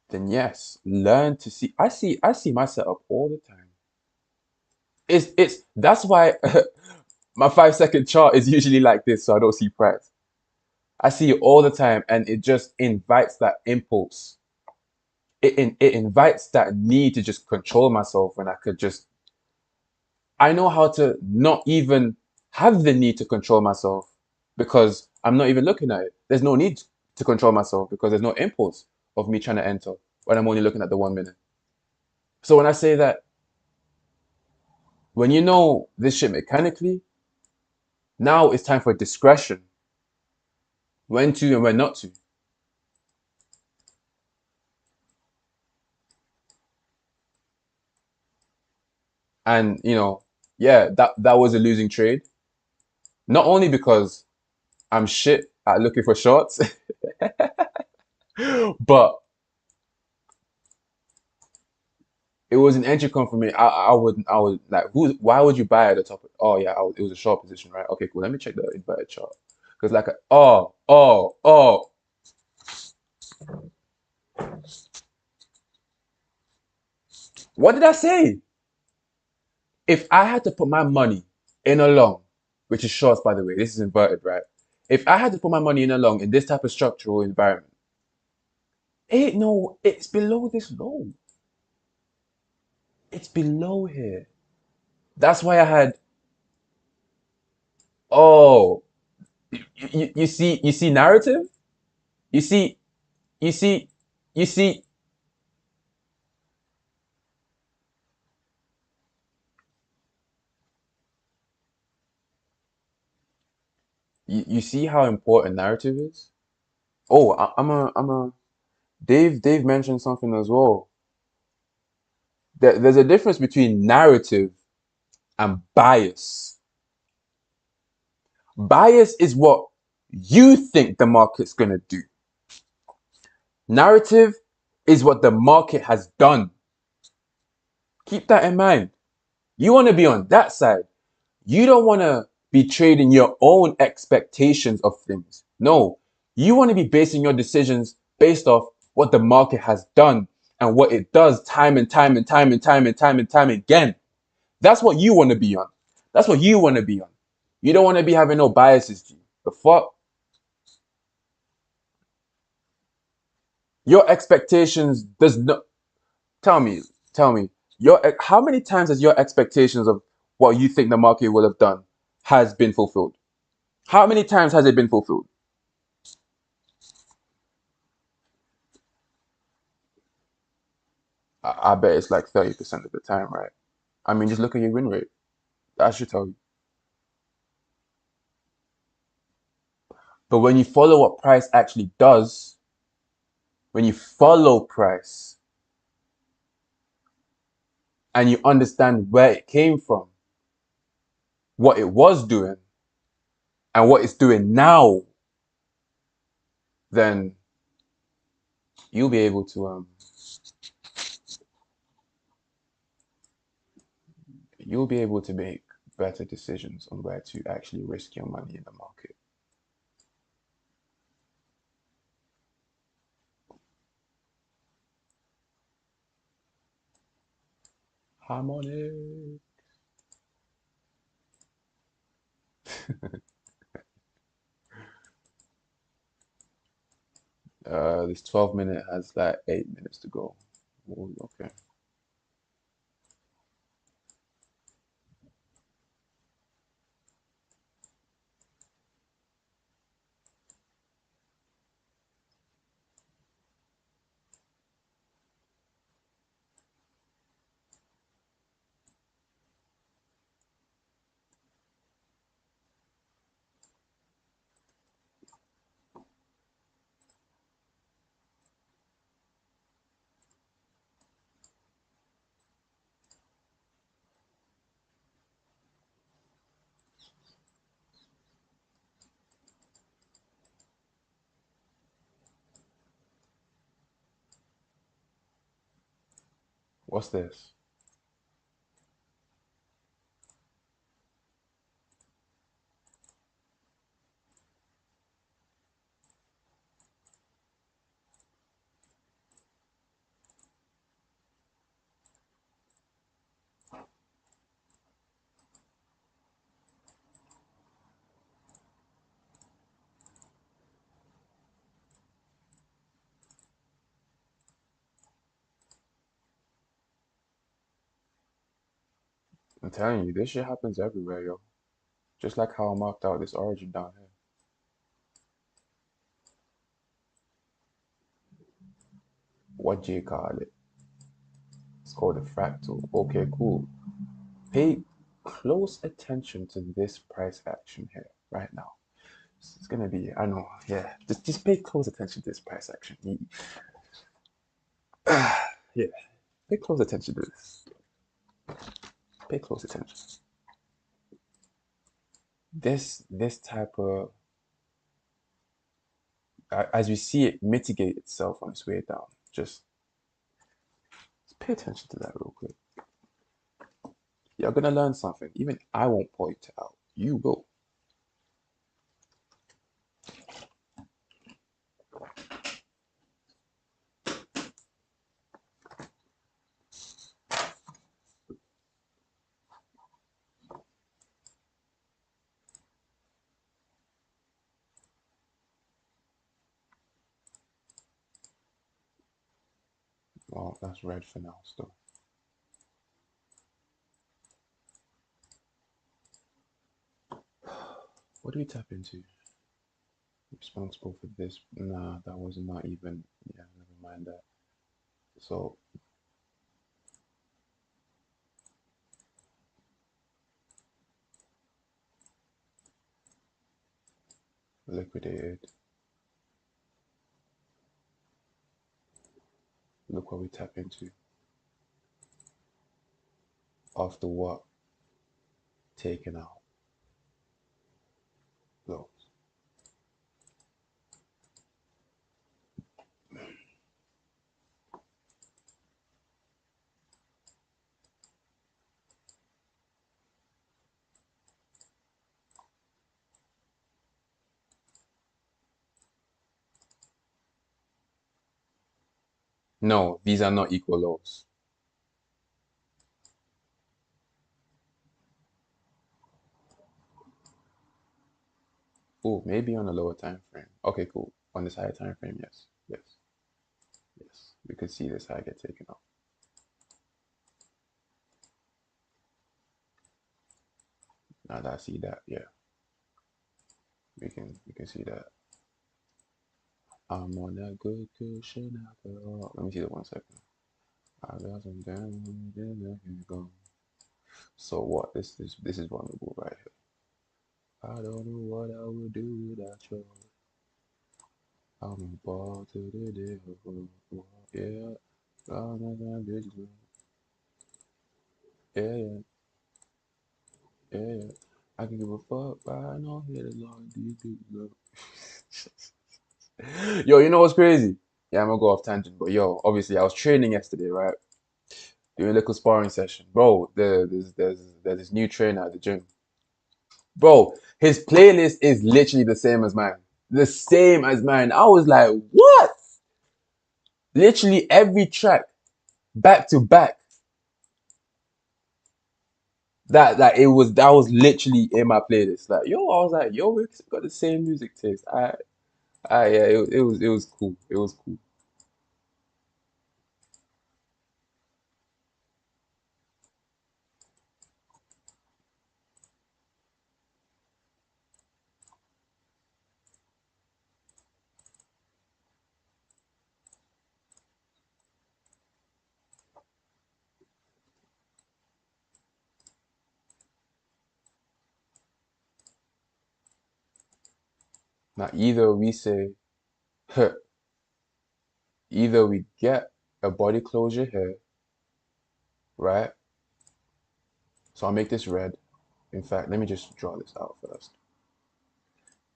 then yes, learn to see. I see my setup all the time. It's that's why my 5 second chart is usually like this, so I don't see price. I see it all the time, and it just invites that impulse. It invites that need to just control myself when I could just. I know how to not even have the need to control myself because I'm not even looking at it. There's no need to control myself because there's no impulse of me trying to enter when I'm only looking at the 1 minute. So when I say that, when you know this shit mechanically, now it's time for discretion, when to and when not to. And yeah, that was a losing trade. Not only because I'm shit at looking for shorts, but it was an entry confirmation. I would like why would you buy at the top? Oh yeah, it was a short position, right? Okay, cool. Let me check the inverted chart because oh, what did I say? If I had to put my money in a long, which is shorts by the way, this is inverted, right? If I had to put my money in a long in this type of structural environment, it's below this low. It's below here. That's why I had. Oh, you see narrative. You see you see you see you see how important narrative is. Oh, I'm a Dave mentioned something as well. There's a difference between narrative and bias. Bias is what you think the market's gonna do. Narrative is what the market has done. Keep that in mind. You want to be on that side. You don't want to be trading your own expectations of things. No, you want to be basing your decisions based off what the market has done and what it does time and time and time and time and time and time again. That's what you want to be on. That's what you want to be on. You don't want to be having no biases, G. The fuck? Your expectations does not tell me, tell me, how many times has your expectations of what you think the market will have done has been fulfilled? How many times has it been fulfilled? I bet it's like 30% of the time, right? I mean, just look at your win rate. That should tell you. But when you follow what price actually does, when you follow price and you understand where it came from, what it was doing, and what it's doing now, then you'll be able to you'll be able to make better decisions on where to actually risk your money in the market. Harmonic. This 12 minute has like 8 minutes to go. Oh, okay. What's this? I'm telling you, this shit happens everywhere, yo. Just like how I marked out this origin down here. What do you call it? It's called a fractal. Okay, cool. Pay close attention to this price action here right now. It's gonna be, I know, yeah. Just pay close attention to this price action. Yeah, pay close attention to this. Pay close attention. This type of, as we see it mitigate itself on its way down, just pay attention to that real quick. You're gonna learn something. Even I won't point it out. You will. Well, that's red for now still. What do we tap into? Responsible for this? Nah, that was not even. Yeah, never mind that. So liquidated. Look what we tap into. After what? Taken out. Lows. No, these are not equal lows. Oh, maybe on a lower time frame. Okay, cool. On this higher time frame, yes. Yes. Yes. We could see this high get taken out. Now that I see that, yeah. We can see that. I'm on that good cushion alcohol. Let me see that 1 second. I got some damn then I can go. So what? This is vulnerable right here. I don't know what I would do without you. I'm a ball to the devil. Yeah. I'm that bitch. Yeah, yeah, yeah, yeah. I can give a fuck, but I know here the Lord these people love. Yo, you know what's crazy? Yeah, I'm gonna go off tangent, but yo, obviously I was training yesterday, right? Do a little sparring session, bro. There's this new trainer at the gym, bro. His playlist is literally the same as mine, the same as mine. I was like, what? Literally every track, back to back. That it was that was literally in my playlist. Like, yo, I was like, yo, we got the same music taste. Yeah, it was cool. It was cool. Now either we say, huh, either we get a body closure here, right? So I'll make this red. In fact, let me just draw this out first.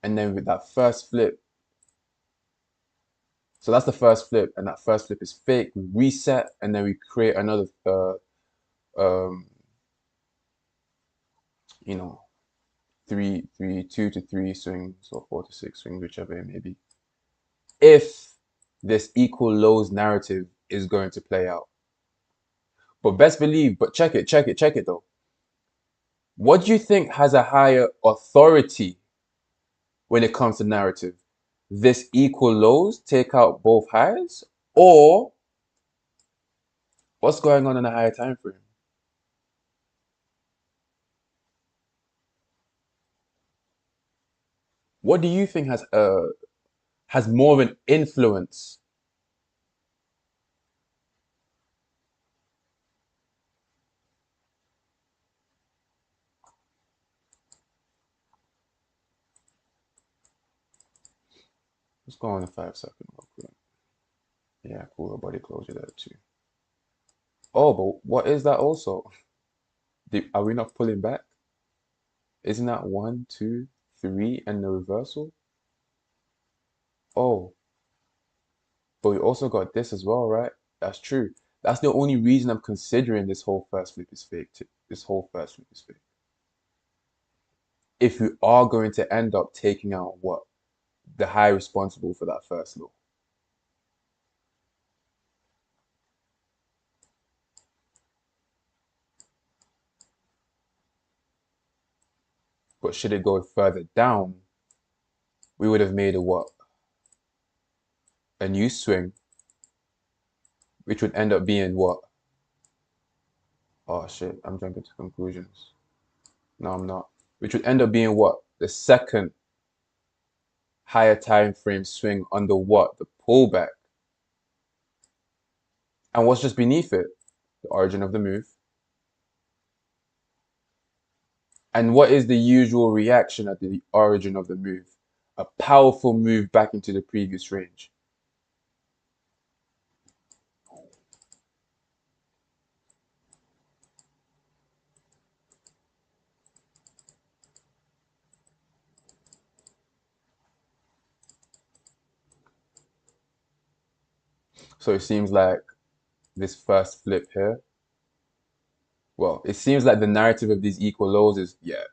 And then with that first flip, so that's the first flip, and that first flip is fake. We reset, and then we create another, um, you know, two to three swings, or four to six swings, whichever it may be. If this equal lows narrative is going to play out, but best believe, but check it though. What do you think has a higher authority when it comes to narrative? This equal lows take out both highs, or what's going on in a higher time frame? What do you think has more of an influence? Let's go on a 5 second real quick. Yeah, cool. A body closure there too. Oh, but what is that also? Are we not pulling back? Isn't that one, two, three, and the reversal? Oh, but we also got this as well, right? That's true. That's the only reason I'm considering this whole first flip is fake. This whole first flip is fake. If we are going to end up taking out what the high responsible for that first low, but should it go further down, we would have made a what? A new swing, which would end up being what? Oh shit, I'm jumping to conclusions. No, I'm not. Which would end up being what? The second higher time frame swing under what? The pullback. And what's just beneath it? The origin of the move. And what is the usual reaction at the origin of the move? A powerful move back into the previous range. So it seems like this first flip here, well, it seems like the narrative of these equal lows is, yeah,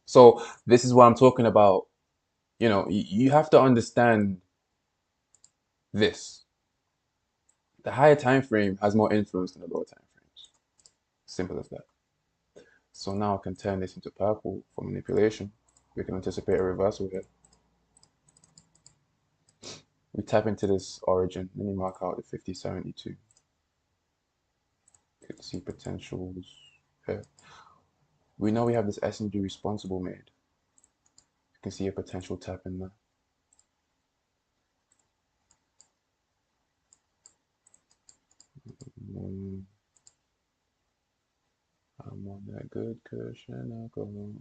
So this is what I'm talking about. You have to understand this. The higher time frame has more influence than the lower time frames. Simple as that. So now I can turn this into purple for manipulation. We can anticipate a reversal here. We tap into this origin. Let me mark out the 5072. Could see potentials here. We know we have this S&D responsible made. You can see a potential tap in there. Mm, I'm on that good cushion alcohol.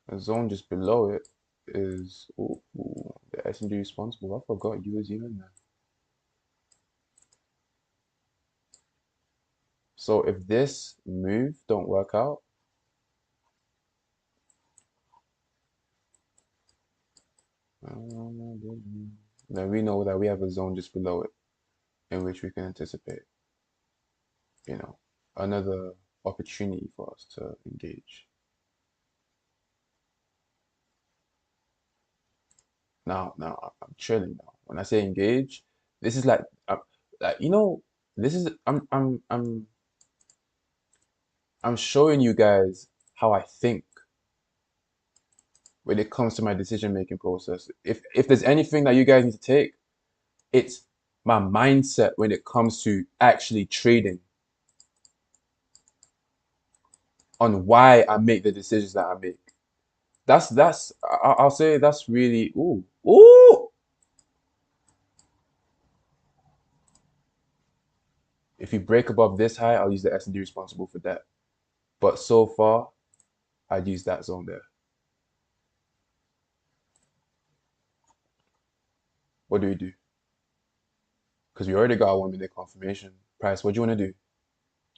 The zone just below it is the S&D responsible. I forgot you was even there. So if this move don't work out, then we know that we have a zone just below it. in which we can anticipate, you know, another opportunity for us to engage. Now I'm chilling now. When I say engage, this is like this is I'm showing you guys how I think when it comes to my decision making process. If there's anything that you guys need to take, it's my mindset when it comes to actually trading on why I make the decisions that I make. I'll say that's really ooh. If you break above this high, I'll use the S&D responsible for that. But so far, I'd use that zone there. What do we do? Because we already got a 1 minute confirmation. Price, what do you want to do? Do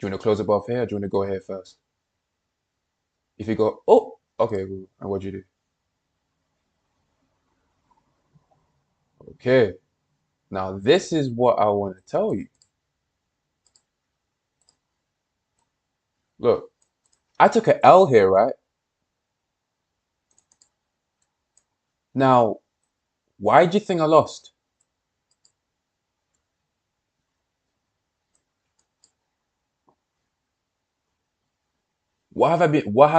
you want to close above here or do you want to go here first? If you go, oh, okay, cool. And what do you do? Okay. Now, this is what I want to tell you. Look, I took an L here, right? Now, why do you think I lost? What have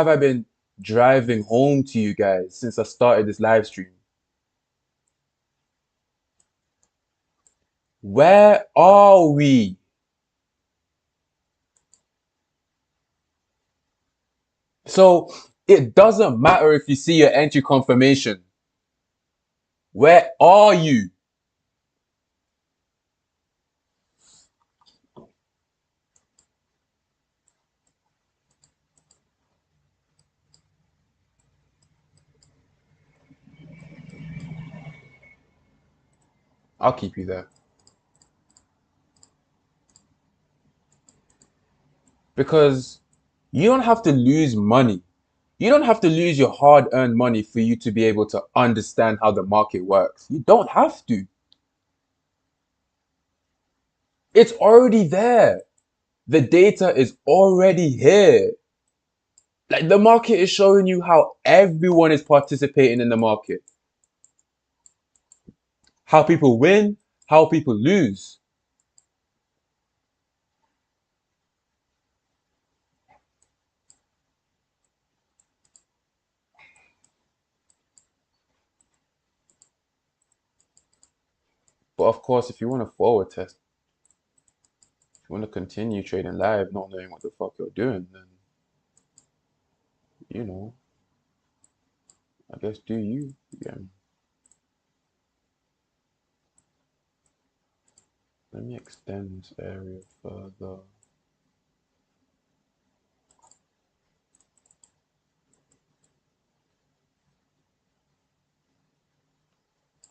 I been driving home to you guys since I started this live stream? Where are we? So it doesn't matter if you see your entry confirmation. Where are you? I'll keep you there. Because you don't have to lose money. You don't have to lose your hard earned money for you to be able to understand how the market works. You don't have to. It's already there. The data is already here. Like the market is showing you how everyone is participating in the market, how people win, how people lose. But of course, if you want to forward test, if you want to continue trading live, not knowing what the fuck you're doing, then you know, I guess do you. Yeah. Let me extend this area further.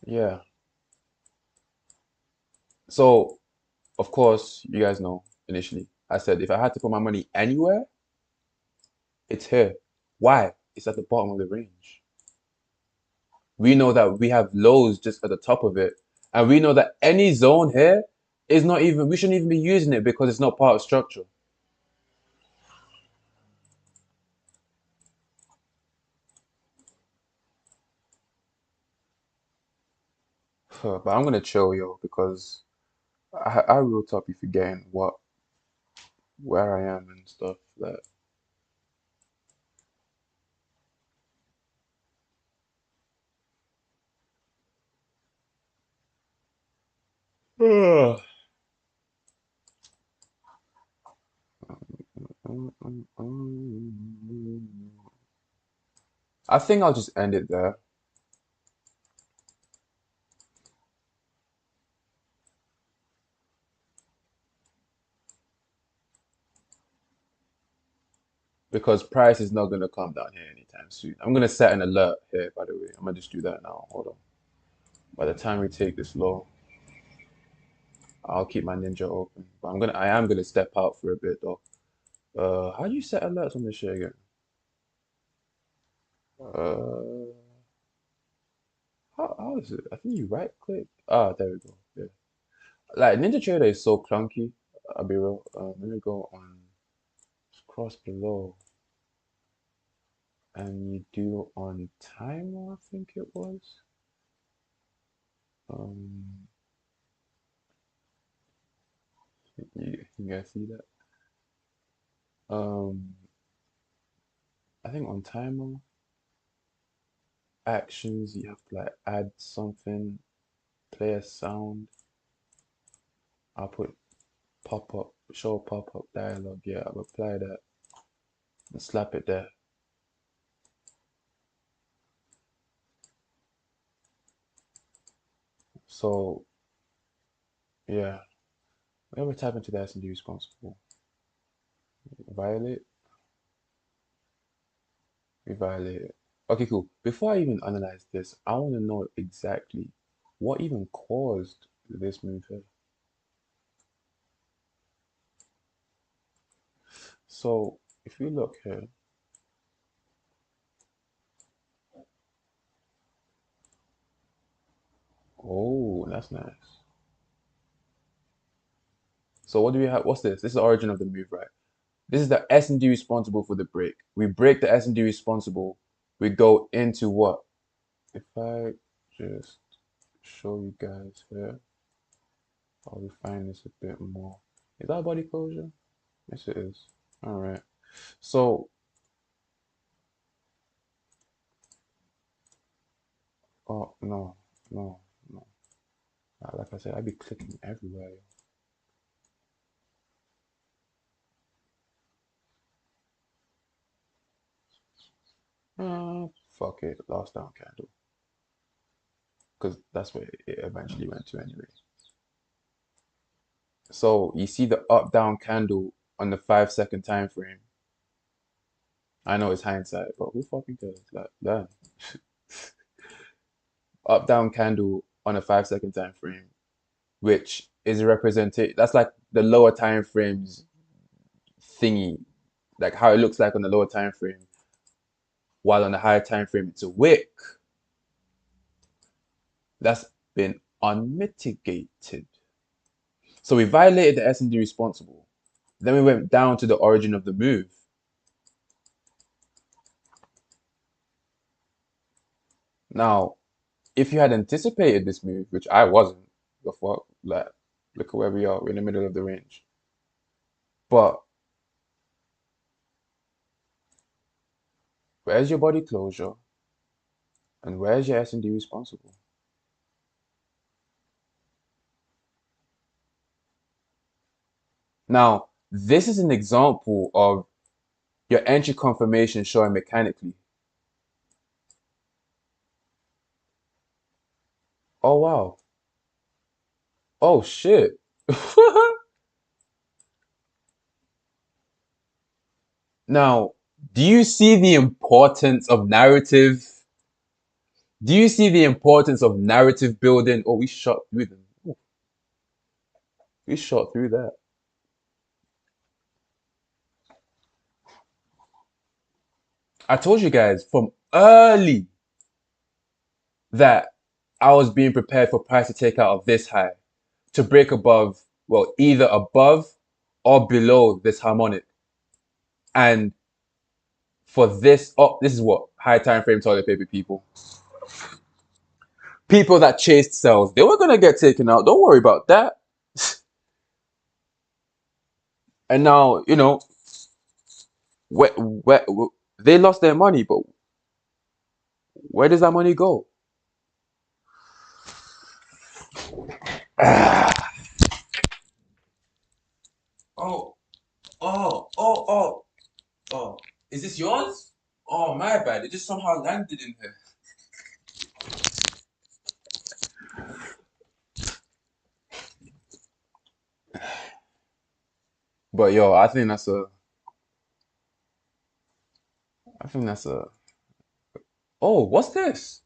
Yeah. So, of course, you guys know initially, I said if I had to put my money anywhere, it's here. Why? It's at the bottom of the range. We know that we have lows just at the top of it. And we know that any zone here is not even, we shouldn't even be using it because it's not part of structure. But I'm gonna chill, yo, because I will top you forgetting where I am and stuff that. I think I'll just end it there because price is not gonna come down here anytime soon. I'm gonna set an alert here, by the way. I'm gonna just do that now. Hold on. By the time we take this low, I'll keep my ninja open. But I am gonna step out for a bit though. How do you set alerts on this shit again? Uh, how is it? I think you right click. Ah, there we go. Yeah. Like Ninja Trader is so clunky. I'll be real. Let me go on cross below, and you do on timer, I think it was. Um, you guys see that? Um, I think on timer actions, you have to like add something, play a sound. I'll put pop up, show pop up dialogue. Yeah, I'll apply that and slap it there. So yeah, whenever we type into the S&D responsible, violate, we violate it. Okay, cool. Before I even analyze this, I want to know exactly what even caused this move here. So if we look here, oh, that's nice. So what do we have? What's this? This is the origin of the move, right? This is the S&D responsible for the break. We break the S&D responsible. We go into what? If I just show you guys here, I'll refine this a bit more. Is that body closure? Yes, it is. All right. So, oh no, no, no. Like I said, I'd be clicking everywhere. Fuck it, last down candle, because that's where it eventually went to anyway. So you see the up down candle on the 5 second time frame. I know it's hindsight, but who fucking cares? Like, damn. Up down candle on a 5 second time frame, which is a representation. That's like the lower time frames thingy, like how it looks like on the lower time frame, while on the higher time frame it's a wick. That's been unmitigated. So we violated the S&D responsible. Then we went down to the origin of the move. Now, if you had anticipated this move, which I wasn't, the fuck, like, look at where we are. We're in the middle of the range. But where's your body closure and where's your S&D responsible? Now, this is an example of your entry confirmation showing mechanically. Oh wow. Oh shit. Now, do you see the importance of narrative? Do you see the importance of narrative building? Oh, we shot through them. Ooh, we shot through that. I told you guys from early that I was being prepared for price to take out of this high to break above, well, either above or below this harmonic. And for this, oh, this is what high time frame toilet paper people. People that chased cells, they were gonna get taken out. Don't worry about that. And now, where they lost their money, but where does that money go? Oh, oh, oh, oh, oh. Is this yours? Oh, my bad. It just somehow landed in here. But yo, I think that's a. Oh, what's this?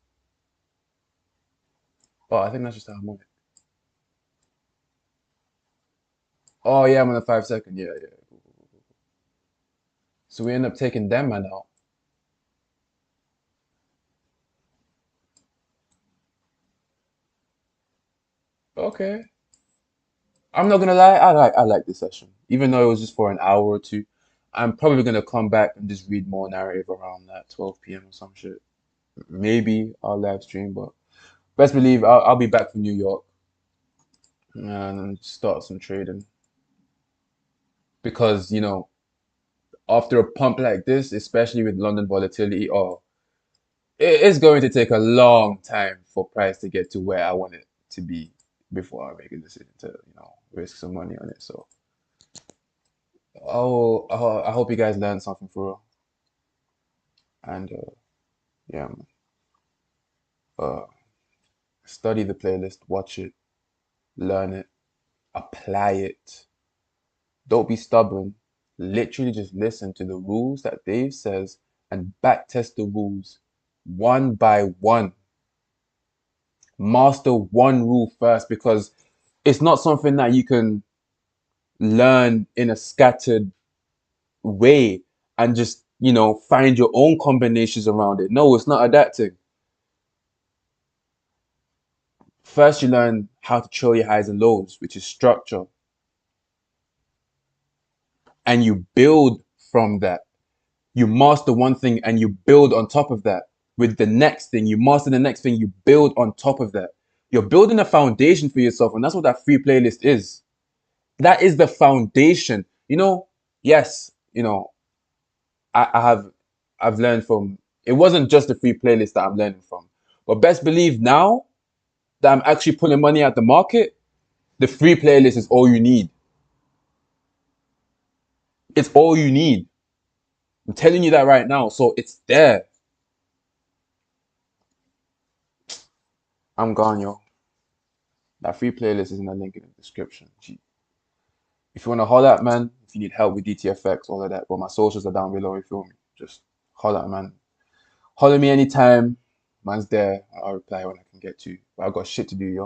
Oh, I think that's just a harmonic. Oh yeah, I'm on the 5 second. Yeah, yeah. So we end up taking them man out. Okay. I'm not gonna lie, I like this session. Even though it was just for an hour or two, I'm probably gonna come back and just read more narrative around that 12 p.m. or some shit. Maybe I'll live stream, but best believe I'll be back from New York and start some trading because after a pump like this, especially with London volatility, it's going to take a long time for price to get to where I want it to be before I make a decision to risk some money on it. So I hope you guys learned something for real. And yeah, man. Uh, study the playlist, watch it, learn it, apply it. Don't be stubborn. Literally just listen to the rules that Dave says and backtest the rules one by one. Master one rule first because it's not something that you can learn in a scattered way and just, find your own combinations around it. No, it's not adapting. First, you learn how to trail your highs and lows, which is structure, and you build from that. You master one thing and you build on top of that. With the next thing, you master the next thing, you build on top of that. You're building a foundation for yourself, and that's what that free playlist is. That is the foundation. Yes, I have I've learned from it wasn't just the free playlist that I'm learning from. But best believe now that I'm actually pulling money out the market, the free playlist is all you need. It's all you need. I'm telling you that right now. So it's there. I'm gone, yo. That free playlist is in the link in the description. Gee. If you want to holler at man, if you need help with DTFX, all of that, but my socials are down below, you feel me? Just holler at man. Holler me anytime. Man's there. I'll reply when I can get to. But I got shit to do, yo.